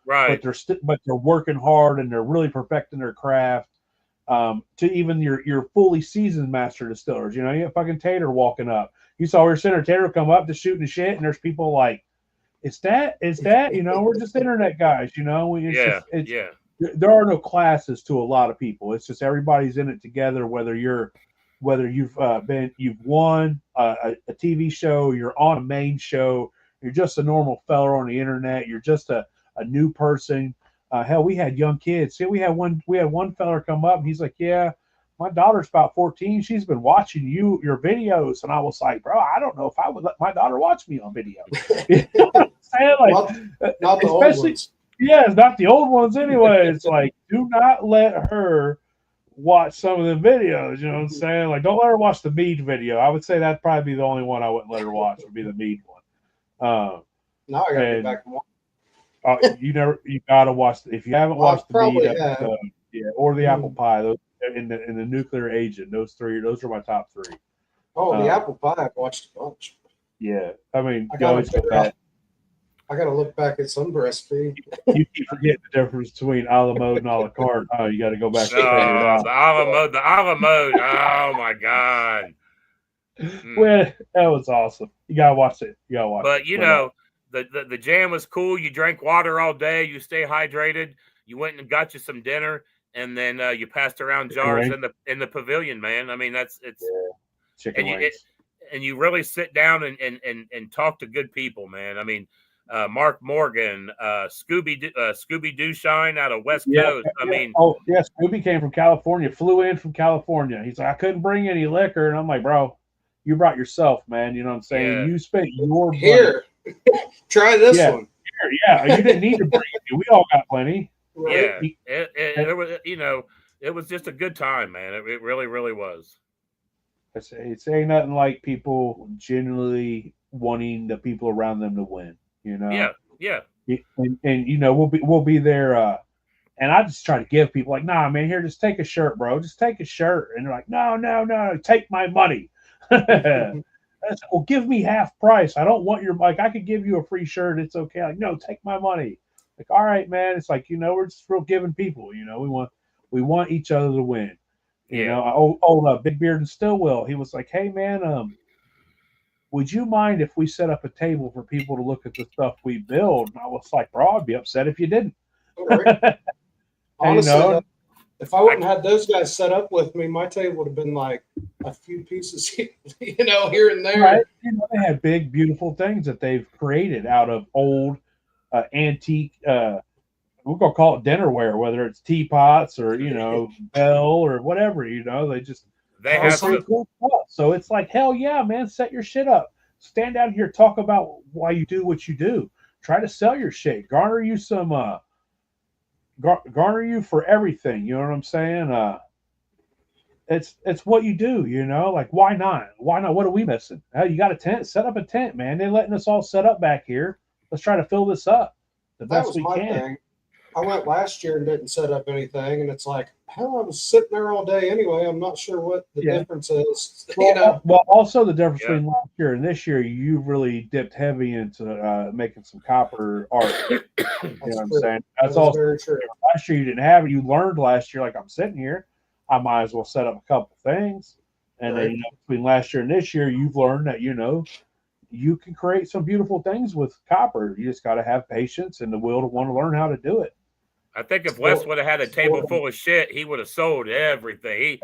right? But they're working hard and they're really perfecting their craft. To even your fully seasoned master distillers, you got fucking Tater walking up. You saw our Senator Tater come up to shooting the shit, and there's people like, "Is that? We're just internet guys, There are no classes to a lot of people. It's just everybody's in it together. Whether you've won a TV show, you're on a main show, you're just a normal fella on the internet, you're just a new person. Hell, we had young kids. See, we had one fella come up and he's like, "Yeah, my daughter's about 14. She's been watching your videos." And I was like, "Bro, I don't know if I would let my daughter watch me on video." You know what I'm saying? Like, not the old ones. Yeah, it's not the old ones anyway. It's like, do not let her watch some of the videos. You know what I'm saying? Like, don't let her watch the Mead video. I would say that'd probably be the only one I wouldn't let her watch, would be the Mead one. Now I gotta get back and watch. You gotta watch. If you haven't watched the probably Beat episode, or the Apple Pie, those in the Nuclear Agent, those are my top 3. Oh, the Apple Pie, I've watched a bunch. Yeah, I mean, I gotta look back at some breastfeed. You keep forgetting the difference between a la mode and a la carte. Oh, you got to go back and figure it out. The a la mode. Oh my god. Well, that was awesome. You gotta watch it. But you know, the jam was cool. You drank water all day. You stay hydrated. You went and got you some dinner, and then you passed around jars in the pavilion, man. I mean, it's chicken wings. And you really sit down and talk to good people, man. I mean, Mark Morgan, Scooby Doo-Shine out of West Coast. I mean, Scooby came from California, flew in from California. He's like, I couldn't bring any liquor, and I'm like, bro, you brought yourself, man. You know what I'm saying? Yeah. You spent your here. Try this one. Here, yeah. You didn't need to bring it. We all got plenty. Right? Yeah, it was, it was just a good time, man. It really, really was. It's ain't nothing like people genuinely wanting the people around them to win. You know? Yeah. And you know, we'll be there. And I just try to give people like, nah, man, here, just take a shirt, bro. Just take a shirt. And they're like, no, take my money. Well, give me half price. I don't want your, like, I could give you a free shirt. It's okay. Like, no, take my money. Like, all right, man. It's like, you know, we're just real giving people. You know, we want each other to win. You know, old Big Beard and Stillwell. He was like, hey, man, would you mind if we set up a table for people to look at the stuff we build? And I was like, bro, I'd be upset if you didn't. Right. Honestly, if I wouldn't have had those guys set up with me, my table would have been like a few pieces, you know, here and there. Right. You know, they have big, beautiful things that they've created out of old, antique, we're going to call it dinnerware, whether it's teapots or, you know, bell or whatever, you know, they have some cool stuff. So it's like, hell yeah, man, set your shit up. Stand out here, talk about why you do what you do. Try to sell your shit. Garner you some, garner you for everything. You know what I'm saying? It's what you do, you know, like, why not? What are we missing? Hell, you got a tent? Set up a tent, man. They're letting us all set up back here. Let's try to fill this up the best we can. Thing. I went last year and didn't set up anything, and it's like, hell, I was sitting there all day anyway. I'm not sure what the difference is. Well, you know? Well, also the difference between last year and this year, you really dipped heavy into making some copper art. You know what I'm saying? That's all. Last year you didn't have it. You learned last year, like, I'm sitting here, I might as well set up a couple things. And then, you know, between last year and this year, you've learned that, you know, you can create some beautiful things with copper. You just got to have patience and the will to want to learn how to do it. I think if Wes would have had a table full of shit, he would have sold everything.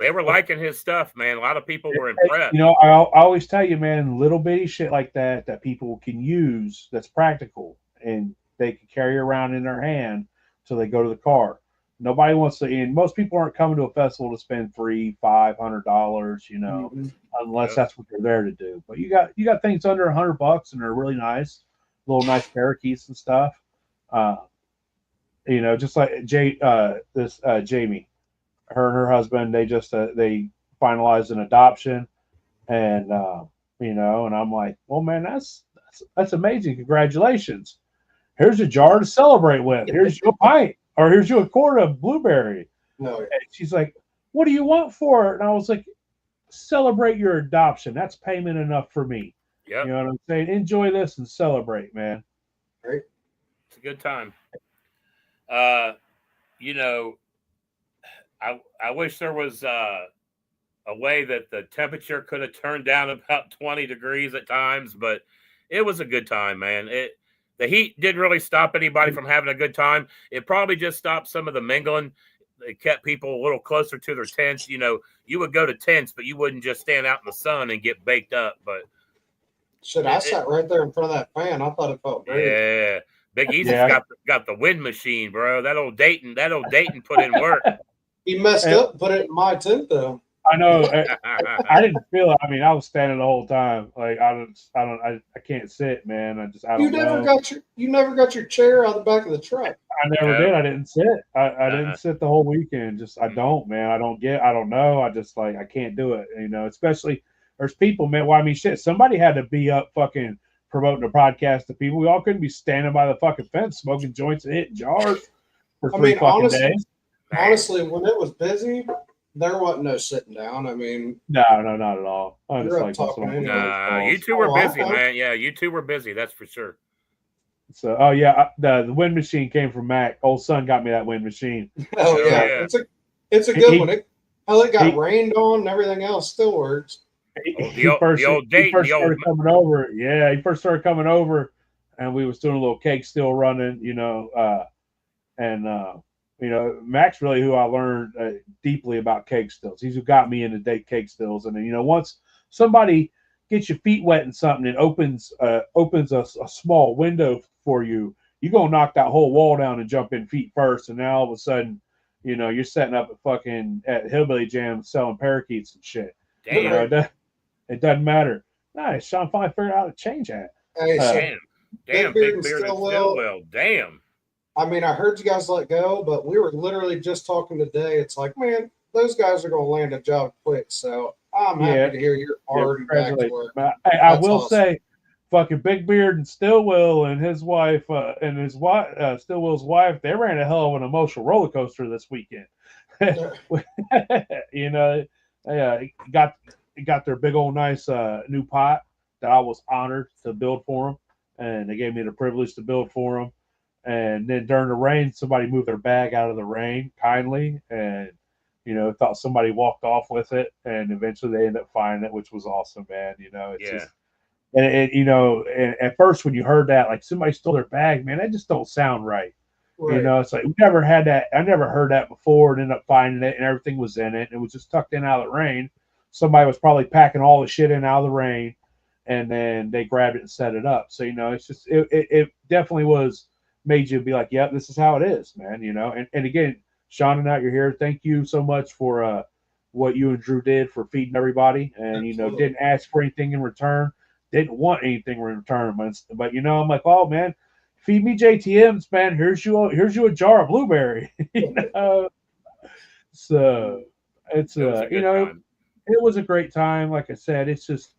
They were liking his stuff, man. A lot of people were impressed. You know, I always tell you, man, little bitty shit like that people can use that's practical and they can carry around in their hand till they go to the car. Nobody wants to, and most people aren't coming to a festival to spend $300-$500, you know, unless that's what they're there to do. But you got things under $100 and they're really nice, little nice parakeets and stuff. You know, just like Jamie, her husband, they just they finalized an adoption, and you know, and I'm like, well, man, that's amazing, congratulations. Here's a jar to celebrate with. Here's your pint, or here's you a quart of blueberry. No. And she's like, what do you want for it? And I was like, celebrate your adoption. That's payment enough for me. Yep. You know what I'm saying? Enjoy this and celebrate, man. Right. It's a good time. You know, I wish there was a way that the temperature could have turned down about 20 degrees at times, but it was a good time, man. The heat didn't really stop anybody from having a good time. It probably just stopped some of the mingling. It kept people a little closer to their tents. You know, you would go to tents, but you wouldn't just stand out in the sun and get baked up. But I sat right there in front of that fan. I thought it felt great. Yeah. Big Easy's got the wind machine, bro. That old Dayton put in work. He messed up and put it in my tent though. I know. I didn't feel it. I mean, I was standing the whole time. Like I can't sit, man. I don't know. You never got your chair out the back of the truck. I never did. I didn't sit. I didn't sit the whole weekend. I don't, man. I don't know. I can't do it. You know, especially there's people, man. Well, I mean, shit. Somebody had to be up fucking promoting a podcast to people. We all couldn't be standing by the fucking fence smoking joints and hitting jars for three fucking days. Honestly, when it was busy, there wasn't no sitting down. I mean, no, not at all. I just like talking you two were busy, man. Yeah, you two were busy. That's for sure. So, the wind machine came from Mac. Old son got me that wind machine. Oh yeah, it's a good one. It got rained on and everything else still works. He first started coming over. Yeah, he first started coming over, and we was doing a little cake still running, Mac's really who I learned deeply about cake stills. He's who got me into cake stills. And then, once somebody gets your feet wet in something and opens a small window for you, you're going to knock that whole wall down and jump in feet first. And now all of a sudden, you're setting up at Hillbilly Jam selling parakeets and shit. Damn. It doesn't matter. Nice. Sean finally figured out how to change that. Hey, damn, Big Beard and Stillwell. Damn. I mean, I heard you guys let go, but we were literally just talking today. It's like, man, those guys are going to land a job quick. So I'm happy to hear you're already back to work. I will say, fucking Big Beard and Stillwell and his wife, Stillwell's wife, they ran a hell of an emotional roller coaster this weekend. Got their big old nice new pot that I was honored to build for them, and they gave me the privilege to build for them. And then during the rain, somebody moved their bag out of the rain kindly, and thought somebody walked off with it, and eventually they ended up finding it, which was awesome, man. And at first when you heard that, like somebody stole their bag, man, that just don't sound right. It's like we never had that. I never heard that before, and ended up finding it, and everything was in it. And it was just tucked in out of the rain. Somebody was probably packing all the shit in out of the rain, and then they grabbed it and set it up. So it's just it definitely made you be like, yep, this is how it is, man. And again, Sean and I, you're here. Thank you so much for what you and Drew did for feeding everybody, and didn't ask for anything in return, didn't want anything in return, but I'm like, oh man, feed me JTMs, man. Here's you a jar of blueberry. So it's it was a great time. Like I said, it's just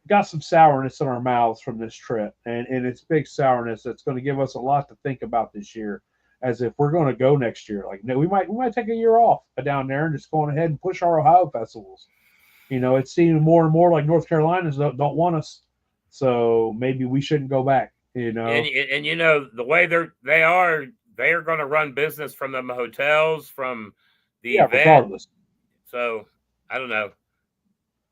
got some sourness in our mouths from this trip, and it's big sourness that's going to give us a lot to think about this year. As if we're going to go next year, like we might take a year off down there and just go ahead and push our Ohio festivals. It's seeming more and more like North Carolinians don't want us, so maybe we shouldn't go back. And the way they are going to run business from the hotels, from the event. Regardless. So I don't know.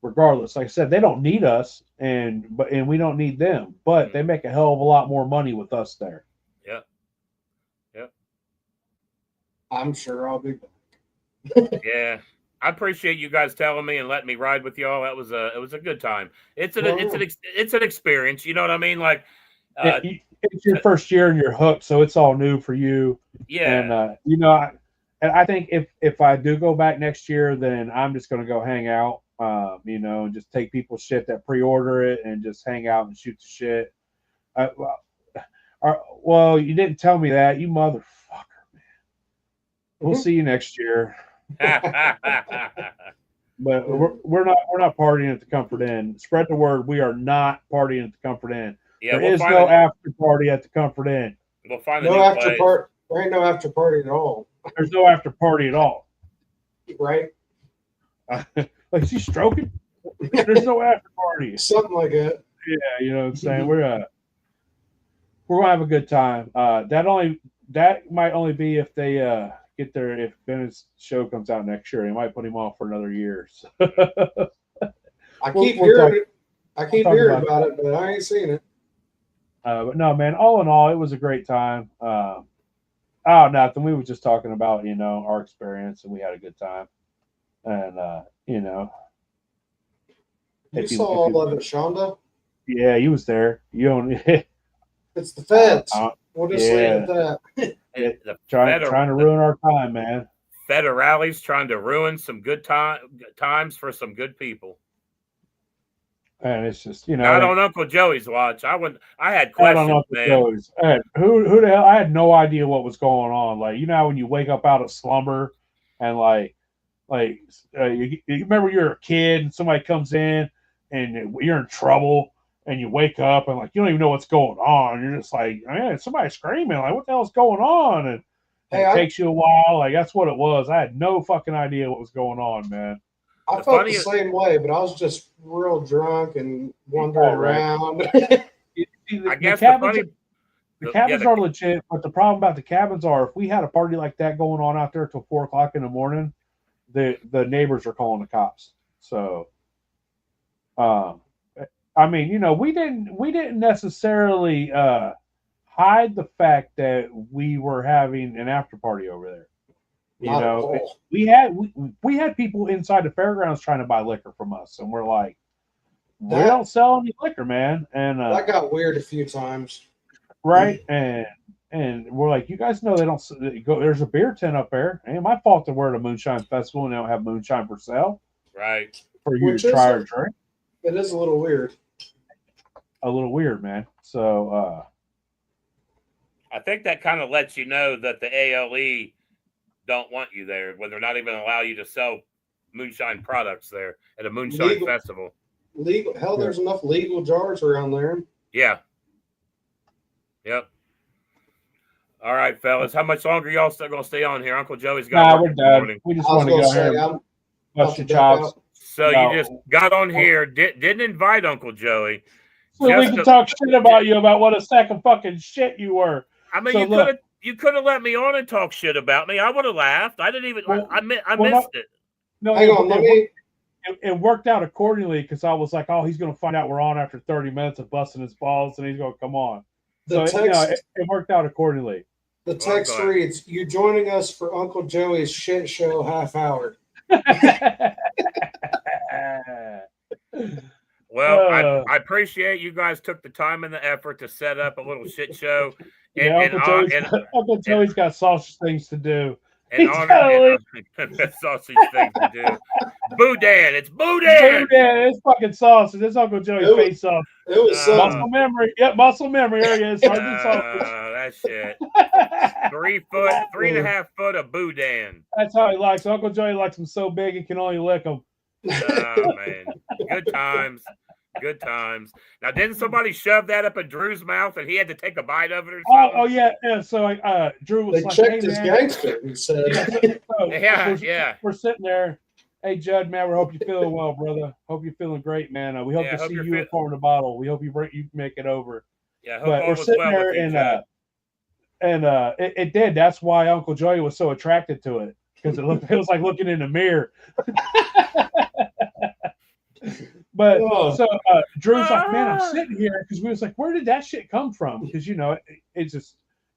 Regardless, like I said, they don't need us, and we don't need them, but they make a hell of a lot more money with us there. Yeah. I'm sure I'll be back. Yeah, I appreciate you guys telling me and letting me ride with y'all. It was a good time. It's an experience. You know what I mean? Like, it's your first year and you're hooked, so it's all new for you. Yeah, and I think if I do go back next year, then I'm just going to go hang out, and just take people's shit that pre-order it and just hang out and shoot the shit. Well, you didn't tell me that, you motherfucker. We'll see you next year. But we're not partying at the Comfort Inn. Spread the word. We are not partying at the Comfort Inn. Yeah, there is no after party at the Comfort Inn. We'll find no after party. There ain't no after party at all. There's no after party at all. Right? Like, is he stroking? There's no after party. Something like that. Yeah, you know what I'm saying. We're gonna have a good time. That might only be if they if Bennett's show comes out next year. They might put him off for another year. So. I keep hearing about it, but I ain't seen it. But no, man, all in all, it was a great time. Nothing. We were just talking about, our experience, and we had a good time. And, You saw all of it, Shonda? Yeah, he was there. It's the feds. We'll just leave it at that. Trying to ruin our time, man. Federales trying to ruin some good times for some good people. And it's just, not on Uncle Joey's watch. I had questions, man. Joey's. Who the hell? I had no idea what was going on. Like, how when you wake up out of slumber and you remember you're a kid and somebody comes in and you're in trouble and you wake up and like you don't even know what's going on. You're just like, man, somebody's screaming. Like, what the hell's going on? And it takes you a while. Like that's what it was. I had no fucking idea what was going on, man. I felt the same way, but I was just real drunk and wandering around. I guess the cabins are legit, but the problem about the cabins are if we had a party like that going on out there till 4 o'clock in the morning, the neighbors are calling the cops. So, I mean, you know, we didn't necessarily hide the fact that we were having an after party over there. You know, we had people inside the fairgrounds trying to buy liquor from us, and we're like, we don't sell any liquor, man. And that got weird a few times, right? And we're like, you guys know they don't go. There's a beer tent up there. Ain't my fault that we're at a moonshine festival and they don't have moonshine for sale, right? For you to try or drink. It is a little weird. A little weird, man. So I think that kind of lets you know that the ALE don't want you there when they're not even allow you to sell moonshine products there at a moonshine festival. Legal hell, there's enough legal jars around there. Yeah. Yep. All right, fellas. How much longer y'all still gonna stay on here? Uncle Joey's got we're done. We just want to go here. Bust your chops. So you just got on here, didn't invite Uncle Joey. So we can talk shit about you about what a sack of fucking shit you were. I mean, so you could have let me on and talk shit about me. I would have laughed. I didn't even. I missed it. No, it worked out accordingly because I was like, oh, he's going to find out we're on after 30 minutes of busting his balls, and he's going to come on. So it worked out accordingly. The text reads, "You joining us for Uncle Joey's shit show half hour." Well, I appreciate you guys took the time and the effort to set up a little shit show. Uncle Joey's got sausage things to do. Sausage things to do. Boudin, it's Boudin. Boudin, it's fucking sausage. It's Uncle Joey's face sausage. It was muscle memory. Yep, muscle memory. There he is. That shit. 3.5 foot of Boudin. That's how he likes. Uncle Joey likes them so big he can only lick them. Oh man, good times. Good times. Now, didn't somebody shove that up in Drew's mouth and he had to take a bite of it or something? Oh yeah. So Drew was like, checked his gangster. He said, yeah. We're sitting there. Hey, Judd, man, we hope you're feeling well, brother. Hope you're feeling great, man. We hope to see you in the bottle. We hope you make it over. Yeah, but we're sitting there and it did. That's why Uncle Joey was so attracted to it because it was like looking in the mirror. But so Drew's like, man, I'm sitting here because we was like, where did that shit come from? Because it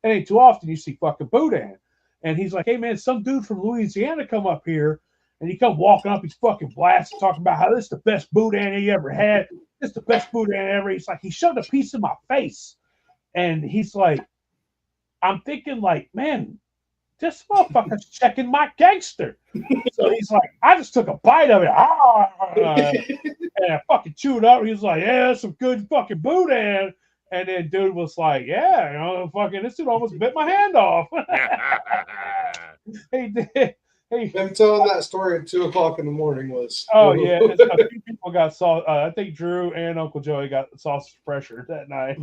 ain't too often you see fucking Boudin. And he's like, hey man, some dude from Louisiana come up here and he come walking up, he's fucking blasting, talking about how this is the best Boudin he ever had. This is the best Boudin ever. He's like, he shoved a piece in my face. And he's like, I'm thinking like, man, this motherfucker's checking my gangster. So he's like, I just took a bite of it. And I fucking chewed up. He's like, yeah, that's some good fucking Boudin. And then dude was like, yeah, fucking this dude almost bit my hand off. He did. Him telling that story at 2 o'clock in the morning was. Oh yeah, a few people got I think Drew and Uncle Joey got sausage pressure that night.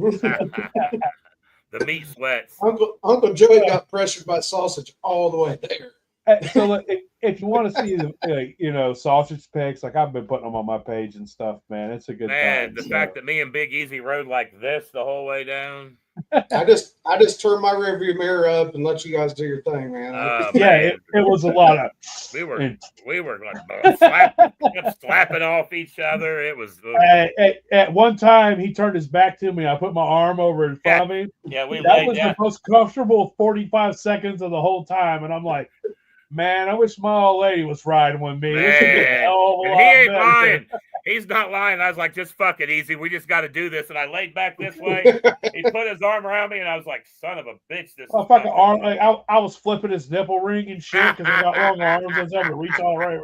The meat sweats. Uncle Joey got pressured by sausage all the way there. So if you want to see the sausage pics, like I've been putting them on my page and stuff, man, it's a good time. The fact that me and Big Easy rode like this the whole way down. I just turned my rearview mirror up and let you guys do your thing, man. It was a lot of. We were like slapping off each other. It was. At one time, he turned his back to me. I put my arm over in front of me. Yeah, that was the most comfortable 45 seconds of the whole time, and I'm like, man, I wish my old lady was riding with me. And he ain't lying. He's not lying. I was like, just fuck it, Easy. We just got to do this. And I laid back this way. He put his arm around me, and I was like, son of a bitch. This fucking arm. Like, I was flipping his nipple ring and shit because I got long arms. I was able to reach all right.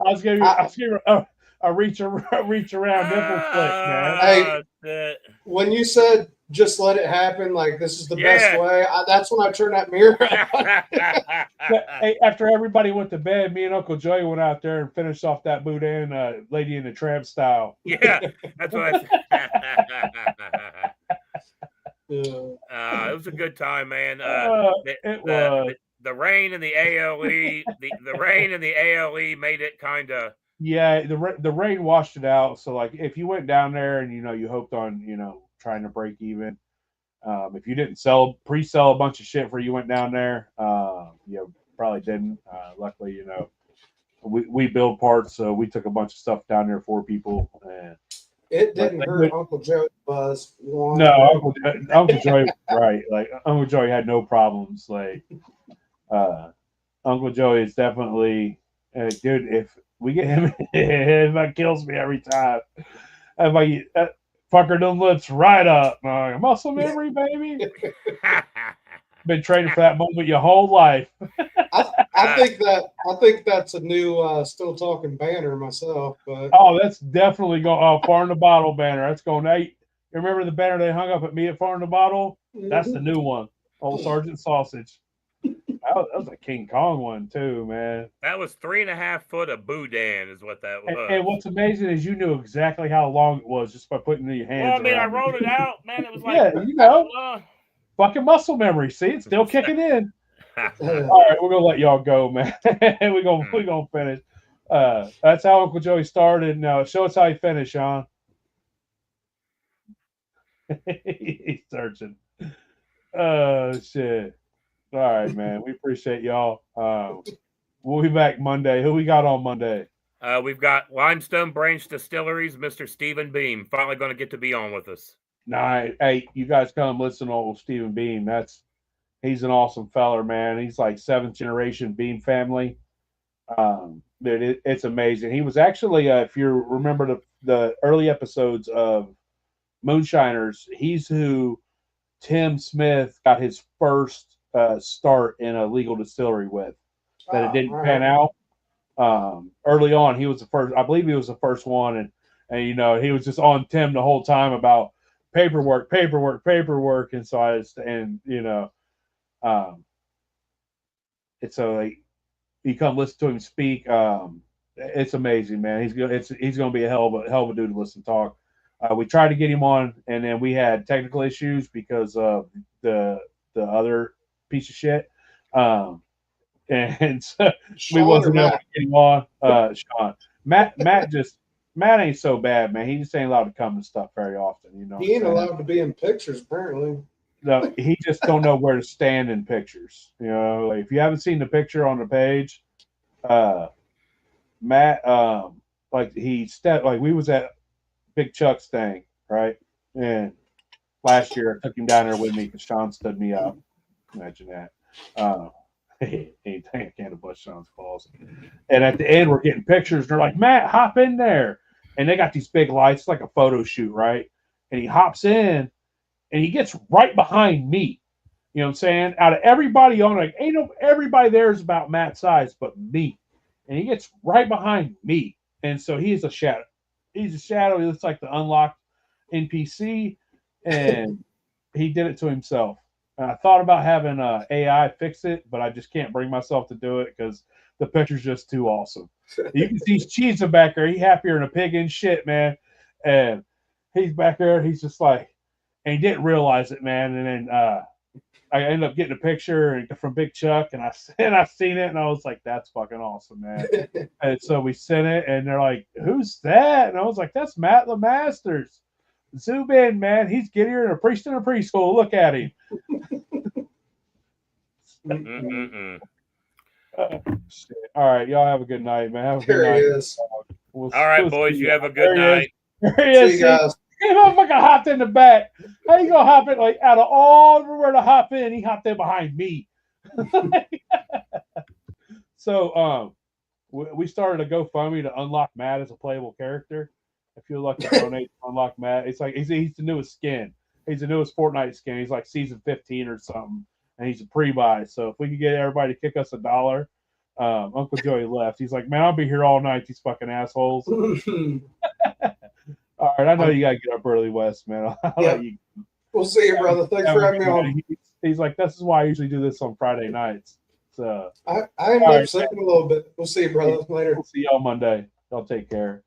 I was giving a reach around nipple flick, man. Hey, when you said just let it happen. Like, this is the best way. That's when I turn that mirror on. Hey, after everybody went to bed, me and Uncle Joey went out there and finished off that boudin, Lady in the Tramp style. Yeah, that's what I said. It was a good time, man. The rain and the ALE, the rain and the ALE made it kind of. Yeah, the rain washed it out. So like, if you went down there and you hoped on trying to break even, if you didn't pre-sell a bunch of shit before you went down there, you probably didn't. Luckily, we build parts, so we took a bunch of stuff down there for people. And it didn't hurt Uncle Joey's buzz. No, Uncle Joey, right? Like Uncle Joey had no problems. Like Uncle Joey is definitely, dude. If we get him, that kills me every time. I'm like, fucker them lips right up. Muscle memory, baby. Been training for that moment your whole life. I think that's a new still talking banner myself. But that's definitely going Far in the Bottle banner. That's going. Hey, you remember the banner they hung up at me at Far in the Bottle? That's the new one. Old Sergeant Sausage. That was a King Kong one too, man. That was 3.5 foot of boudin, is what that was. And what's amazing is you knew exactly how long it was just by putting your hands. Well, I mean, I wrote it out, man. It was like, fucking muscle memory. See, it's still kicking in. All right, we're gonna let y'all go, man. we're gonna finish. That's how Uncle Joey started. Now, show us how he finished, Sean. He's searching. Oh shit. All right, man. We appreciate y'all. We'll be back Monday. Who we got on Monday? We've got Limestone Branch Distilleries, Mr. Stephen Beam. Finally going to get to be on with us. Nah, hey, you guys come listen to old Stephen Beam. He's an awesome feller, man. He's like 7th generation Beam family. Dude, it's amazing. He was actually, if you remember the early episodes of Moonshiners, he's who Tim Smith got his first start in a legal distillery with. That it didn't pan out. Early on, he was the first. I believe he was the first one, and he was just on Tim the whole time about paperwork, and so it's so like you come listen to him speak. It's amazing, man. He's gonna be a hell of a dude to listen to talk. We tried to get him on, and then we had technical issues because of the other piece of shit. And so we wasn't able to get him on. Sean. Matt ain't so bad, man. He just ain't allowed to come and stuff very often. He ain't allowed to be in pictures, apparently. No, he just don't know where to stand in pictures. Like if you haven't seen the picture on the page, Matt, like we was at Big Chuck's thing, right? And last year I took him down there with me because Sean stood me up. Imagine that. I can't bust Sean's calls. And at the end, we're getting pictures. And they're like, Matt, hop in there. And they got these big lights, like a photo shoot, right? And he hops in, and he gets right behind me. You know what I'm saying? Out of everybody on, like, everybody there is about Matt's size, but me. And he gets right behind me. And so he's a shadow. He's a shadow. He looks like the unlocked NPC. And he did it to himself. And I thought about having AI fix it, but I just can't bring myself to do it because the picture's just too awesome. You can see Cheese back there. He's happier than a pig in shit, man. And he's back there. He's just like, and he didn't realize it, man. And then I ended up getting a picture from Big Chuck, and I seen it, and I was like, that's fucking awesome, man. And so we sent it, and they're like, who's that? And I was like, that's Matt LeMasters. Zoom in, man. He's gettier than a priest in a preschool. Look at him. All right, y'all have a good night, man. Have a good night. He is. All right, boys. You have a good night. There he is. See you guys. He motherfucker hopped in the back. How you gonna hop in? Like out of all everywhere to hop in, he hopped in behind me. So we started a GoFundMe to unlock Matt as a playable character. If you'd like to donate to unlock Matt, it's like he's the newest skin. He's the newest Fortnite skin. He's like season 15 or something, and he's a pre-buy. So if we could get everybody to kick us $1, Uncle Joey left. He's like, man, I'll be here all night. These fucking assholes. All right, I know you gotta get up early, Wes, man. I'll let you. We'll see you, brother. Thanks for having me on. He's like, this is why I usually do this on Friday nights. So I ended up sipping a little bit. We'll see you, brother. Later. We'll see y'all Monday. Y'all take care.